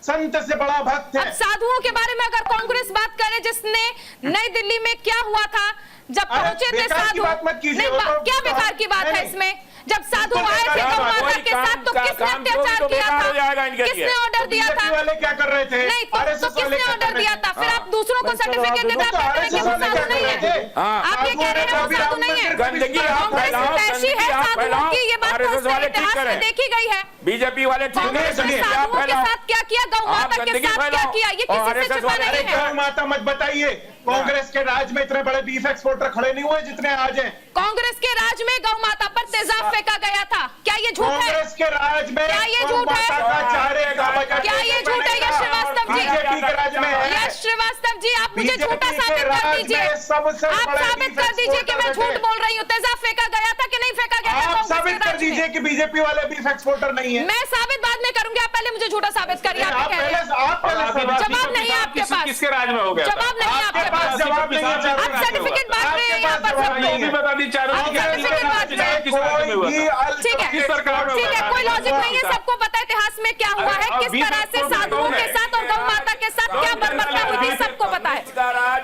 संत से बड़ा भक्त है। अब साधुओं के बारे में अगर कांग्रेस बात करे, जिसने नई दिल्ली में क्या हुआ था जब पहुंचे थे साधु, क्या बेकार की बात है इसमें? जब साधु आए थे गौ माता के साथ, तो किसने अत्याचार किया था? किसने ऑर्डर दिया था? वाले क्या कर रहे थे? नहीं तो किसने ऑर्डर दिया था? फिर आप दूसरों को सर्टिफिकेट देते हैं, आप कहते हैं कि वो साधु नहीं है। आप ये कह रहे हैं वो साधु नहीं है। गंदगी आप कांग्रेस फैलाओ, ऐसी है गंदगी आप साधुओं फैलाओ, की, ये बात तो RSS वाले ठीक इतिहास में करें। देखी गई है। बीजेपी वाले ठीक कांग्रेस ने नहीं, आप साधुओं के फैलाओ। साथ क्या किया, गौ आप माता के गंदगी साथ क्या फैलाओ। किया, ये और किसी से RSS छुपा वाले नहीं है। गौ माता मत बताइए। कांग्रेस के राज में इतने बड़े बीफ एक्सपोर्टर खड़े नहीं हुए जितने आज हैं। कांग्रेस के राज में गौ माता पर तेजाब फेंका गया था, क्या ये झूठ है? कांग्रेस के राज में क्या ये गौ झूठ है? माता का चारे का बजट क्या ये झूठ है? यश श्रीवास्तव जी, बीजेपी के राज में है। यश श्रीवास्तव जी, आप मुझे बीजेपी झूठा के साबित कर राज दीजिए। में सबसे आप बड़े साबित कर बीफ दीजिए कि मैं एक्सपोर्टर झूठ बोल रही हूँ। तेजाब फेंका गया था कि नहीं फेंका गया था आप कांग्रेस के साबित कर राज में? दीजिए कि बीजेपी वाले बीफ एक्सपोर्टर नहीं है। मैं साबित बाद में करूंगी, आप पहले मुझे झूठा साबित करिए। आप आप क्या कह रहे हैं? पहले जवाब नहीं है आपके पास, किसके राज में हो गया? जवाब नहीं है आपके पास। जवाब नहीं है। आप सर्टिफिकेट बांट रहे हैं यहाँ पर सबको। बता दी चारों आप सर्टिफिकेट बांट रहे हैं। ठीक है, किस सरकार में ठीक है, हुआ? कोई लॉजिक नहीं है, सबको पता है इतिहास में क्या हुआ है, किस तरह से साधुओं के साथ और गौ माता के साथ क्या बर्बरता हुई थी, सबको पता है।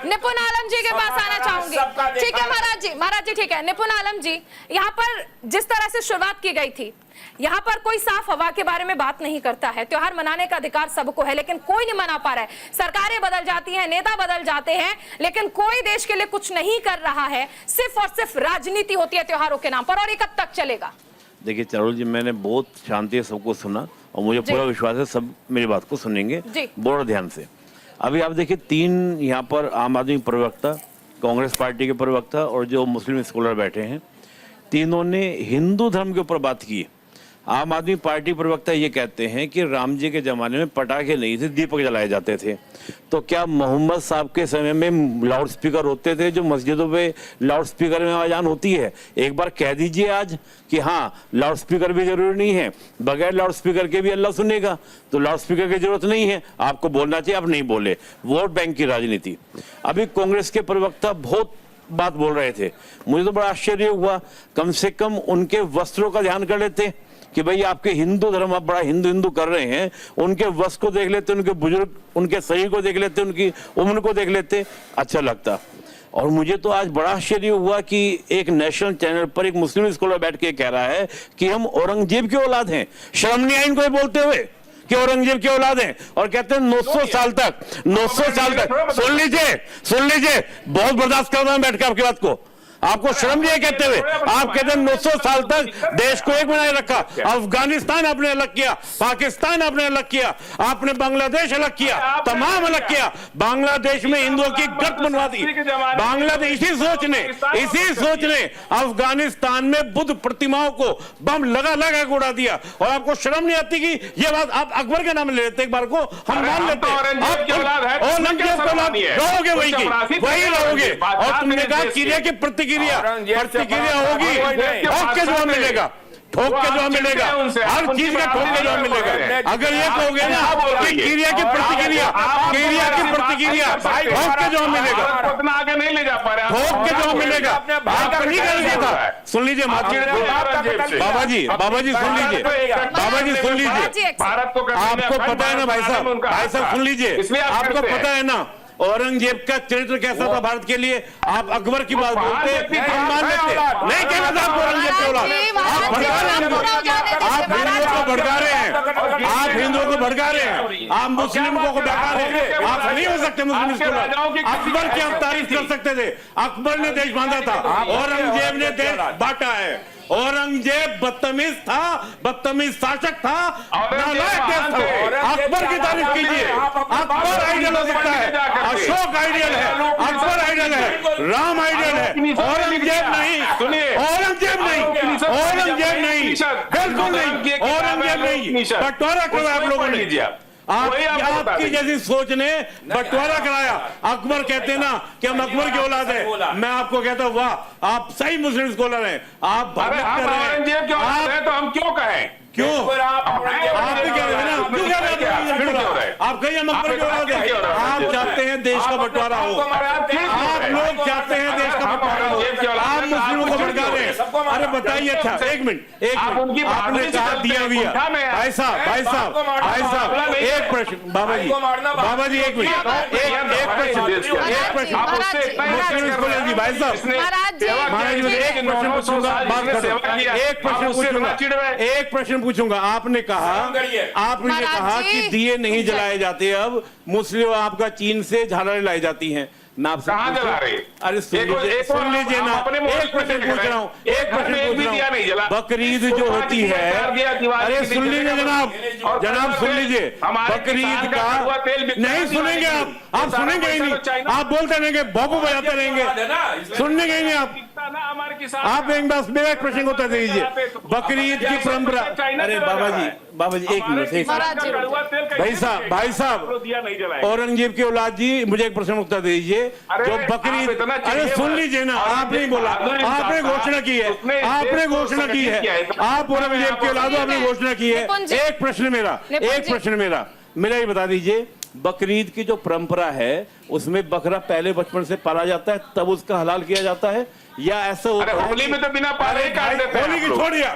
निपुण आलम जी के पास आना चाहूंगी। ठीक है महाराज जी ठीक है। निपुण आलम जी, यहाँ पर जिस तरह से शुरुआत की गई थी, यहाँ पर कोई साफ हवा के बारे में बात नहीं करता है। त्योहार मनाने का अधिकार सबको है, लेकिन कोई नहीं मना पा रहा है। सरकारें बदल जाती हैं, नेता बदल जाते हैं, लेकिन कोई देश के लिए कुछ नहीं कर रहा है। सिर्फ और सिर्फ राजनीति होती है त्योहारों के नाम पर, और ये कब तक चलेगा? देखिए चारुल जी, मैंने बहुत शांति से सबको सुना और मुझे पूरा विश्वास है सब मेरी बात को सुनेंगे बड़े ध्यान से। अभी आप देखिए 3 यहाँ पर आम आदमी प्रवक्ता, कांग्रेस पार्टी के प्रवक्ता और जो मुस्लिम स्कॉलर बैठे हैं, तीनों ने हिंदू धर्म के ऊपर बात की। आम आदमी पार्टी प्रवक्ता ये कहते हैं कि राम जी के ज़माने में पटाखे नहीं थे, दीपक जलाए जाते थे। तो क्या मोहम्मद साहब के समय में लाउड स्पीकर होते थे जो मस्जिदों पे लाउड स्पीकर में आवाज़ान होती है? एक बार कह दीजिए आज कि हाँ लाउड स्पीकर भी जरूरी नहीं है, बगैर लाउड स्पीकर के भी अल्लाह सुनेगा, तो लाउड स्पीकर की जरूरत नहीं है। आपको बोलना चाहिए, आप नहीं बोले। वोट बैंक की राजनीति। अभी कांग्रेस के प्रवक्ता बहुत बात बोल रहे थे, मुझे तो बड़ा आश्चर्य हुआ। कम से कम उनके वस्त्रों का ध्यान कर लेते कि भाई आपके हिंदू धर्म आप बड़ा हिंदू कर रहे हैं, उनके वस्त्र को देख लेते, उनके बुजुर्ग, उनके शरीर को देख लेते, उनकी उम्र को देख लेते, अच्छा लगता। और मुझे तो आज बड़ा आश्चर्य हुआ कि एक नेशनल चैनल पर एक मुस्लिम स्कॉलर बैठ के कह रहा है कि हम औरंगजेब की औलाद हैं। शर्म नहीं आई इनको बोलते हुए कि औरंगजेब की औलाद हैं, और कहते हैं 900 साल तक। सुन लीजिए, बहुत बर्दाश्त कर रहा हूं बैठ के आपकी बात को। आपको शर्म नहीं है कहते हुए? आप कहते हैं 900 साल तक देश को एक बनाए रखा। अफगानिस्तान आपने अलग किया, पाकिस्तान आपने अलग किया, आपने बांग्लादेश अलग किया, तमाम अलग किया। बांग्लादेश में हिंदुओं की गत बनवा दी। बांग्लादेश इसी सोच ने अफगानिस्तान में बुद्ध प्रतिमाओं को बम लगा उड़ा दिया। और आपको शर्म नहीं आती कि ये बात आप अकबर के नाम ले लेते? एक बार को हम मान लेते हैं रहोगे, वही रहोगे। और तुमने कहा क्रिया की प्रतिक्रिया होगी, ठोक के जवाब मिलेगा, ठोक के जवाब मिलेगा, हर चीज का ठोक के जवाब मिलेगा। अगर ये कहोगे ना कि क्रिया की प्रतिक्रिया ठोक के जवाब मिलेगा, उतना आगे नहीं ले जा पा रहे, ठोक के जवाब मिलेगा। आपको नहीं कर दिया था। सुन लीजिए बाबा जी सुन लीजिए, भारत को आपको पता है ना भाई साहब सुन लीजिए, आपको पता है ना औरंगजेब का चरित्र कैसा था भारत के लिए? आप अकबर की बात बोलते, हम मान लेते, नहीं कहना था आपको औरंगजेब की औलाद। आप हिंदुओं को भड़का रहे हैं, आप मुस्लिमों को भड़का रहे हैं। आप नहीं हो सकते मुस्लिम स्कॉलर। अकबर की आप तारीफ कर सकते थे, अकबर ने देश बांधा था, औरंगजेब ने देश बांटा है। औरंगजेब बदतमीज था, बदतमीज शासक था, नालायक देश था। अकबर की तारीफ कीजिए, अकबर आइडियल हो सकता है, अशोक आइडियल है, अकबर आइडियल है, राम आइडियल है, औरंगजेब नहीं, बिल्कुल नहीं, औरंगजेब नहीं। बंटवारा करवाया आप लोगों ने, आपकी जैसी सोच ने बंटवारा कराया। अकबर कहते ना कि हम अकबर की औलाद है, मैं आपको कहता हूँ वाह, आप सही मुस्लिम स्कॉलर हैं। आप औरंगजेब की औलाद है तो हम क्यों कहें? क्यों आप भी कह रहे हैं ना, क्यों कह रहे हैं? आप कहिए हम अकबर की औलाद है। आप चाहते हैं देश का बंटवारा हो, आप लोग चाहते हैं देश का बंटवारा हो, आप मुस्लिमों को भड़का रहे हैं। अरे बताइए, अच्छा एक मिनट, आपने कहा दिया भी है भाई साहब एक प्रश्न, बाबा जी एक मिनट, एक प्रश्न मुस्लिम स्कॉलर जी, भाई साहब सेवा महाराज जी, किया, एक प्रश्न पूछूंगा, बात जिसने खत्म। सेवा किया, एक प्रश्न आप उससे पूछूंगा, ना चिढ़वे। एक प्रश्न पूछूंगा। आपने कहा महाराज जी, कि दिए नहीं जलाए जाते, अब मुस्लिम आपका चीन से झालरें लाई जाती हैं। मैं आपसे कहाँ जला रहे? अरे सुन लीजिए ना, एक प्रश्न पूछ रहा हूँ, एक प्रश्न पूछ रहा हूँ। बकरीद जो होती है, अरे सुन लीजिए जनाब, जनाब सुन लीजिए, बकरीद का नहीं सुनेंगे आप सुनेंगे ही नहीं, आप बोलते रहेंगे, बाबू बजाते रहेंगे, सुनने गए नहीं आप एक बस मेरा एक प्रश्न उत्तर दीजिए। बकरीद की परंपरा, अरे बाबा जी एक मिनट, भाई साहब औरंगजेब की औलाद जी, मुझे एक प्रश्न उत्तर दीजिए। जो बकरीद, अरे सुन लीजिए ना, आपने बोला, आपने घोषणा की है, आपने घोषणा की है, आप औरंगजेब की औलाद, आपने घोषणा की है। एक प्रश्न मेरा ये बता दीजिए, बकरीद की जो परंपरा है उसमें बकरा पहले बचपन से पाला जाता है, तब उसका हलाल किया जाता है, या ऐसा होता है? होली में तो बिना पाले काट देते हैं। होली की छोड़िए,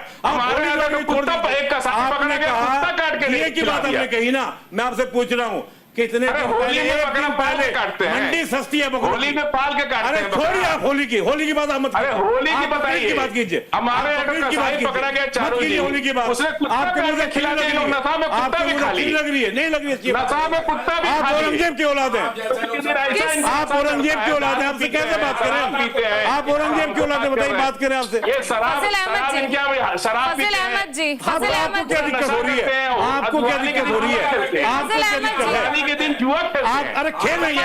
ये की बात आपने कही ना, मैं आपसे पूछ रहा हूँ, कितने होली में बकरा पाल के काटते हैं, मंडी सस्ती है, होली में पाल के काटते हैं। छोड़िए आप होली की बात आप मत, अरे होली की बताइए, की बात कीजिए, हमारे यहाँ कसाई पकड़ा गया चारों दिन, होली की बात, उसने कुत्ता आपके मुझे काट के खिला दिया, लोग नशा में कुत्ता भी खा लिए, लग रही है, नहीं लग रही है, नशा में कुत्ता भी आप खा लिए। औरंगजेब की औलाद है, आप औरंगजेब की औलाद है, आपसे कैसे बात करें? आप औरंगजेब की औलाद है, बताइए, बात करें आपसे। ये शराब शराब पीते हैं। आपको क्या दिक्कत हो रही है? आपको क्या दिक्कत हो रही है? आपको क्या दिक्कत है? दिवाली के दिन जुआ खेलते आप, हैं। अरे खेल नहीं है,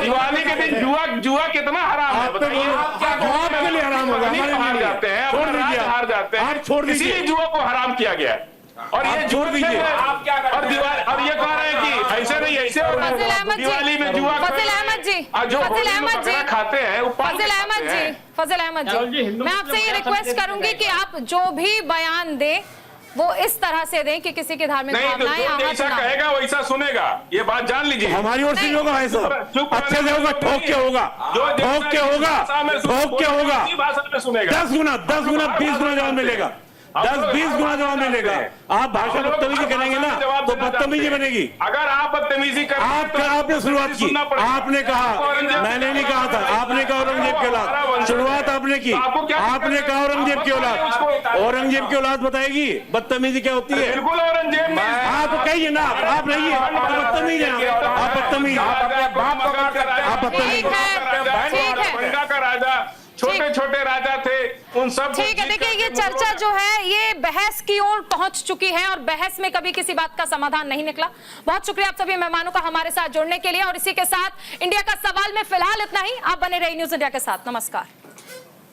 दिवाली के दिन जुआ कितना हराम है बताइए। आपके लिए हराम होगा, नहीं हार जाते हैं, छोड़ अपना दीजिए, राज हार जाते हैं, आप छोड़ दीजिए, इसीलिए जुआ को हराम किया गया है। और ये छोड़ दीजिए, और दिवाली, और ये कह रहे हैं कि ऐसे नहीं, ऐसे दिवाली में जुआ जो बकरा खाते हैं, फजल अहमद जी, मैं आपसे ये रिक्वेस्ट करूंगी कि आप जो भी बयान दें वो इस तरह से दें कि किसी की धार्मिक नहीं, तो भावनाएं आहत जैसा ना हो। कहेगा वैसा सुनेगा, ये बात जान लीजिए। हमारी ओर से नहीं होगा भाई साहब, अच्छे से होगा, ठोक के होगा, ठोक के होगा, ठोक के होगा, भाषा में सुनेगा। 10 गुना 20 गुना जवाब मिलेगा, 10-20 गुना जवाब मिलेगा। आप भाषा बदतमीजी करेंगे ना तो बदतमीजी बनेगी। अगर आप बदतमीजी करें, आपने शुरुआत की, आपने कहा, मैंने नहीं कहा था, आपने कहा औरंगजेब की औलाद, शुरुआत आपने की, आपने कहा औरंगजेब की औलाद, औरंगजेब की औलाद बताएगी बदतमीजी क्या होती है? बिल्कुल औरंगजेब, आप कहिए ना, आप रहिए, आप बदतमीज हैं, आप बदतमीज, आप बदतमीज, गंगा का राजा, छोटे छोटे राजा थे, उन सब। ठीक है, देखिए ये चर्चा जो है ये बहस की ओर पहुंच चुकी है और बहस में कभी किसी बात का समाधान नहीं निकला। बहुत शुक्रिया आप सभी मेहमानों का हमारे साथ जुड़ने के लिए, और इसी के साथ इंडिया का सवाल में फिलहाल इतना ही। आप बने रहिए न्यूज़ इंडिया के साथ। नमस्कार।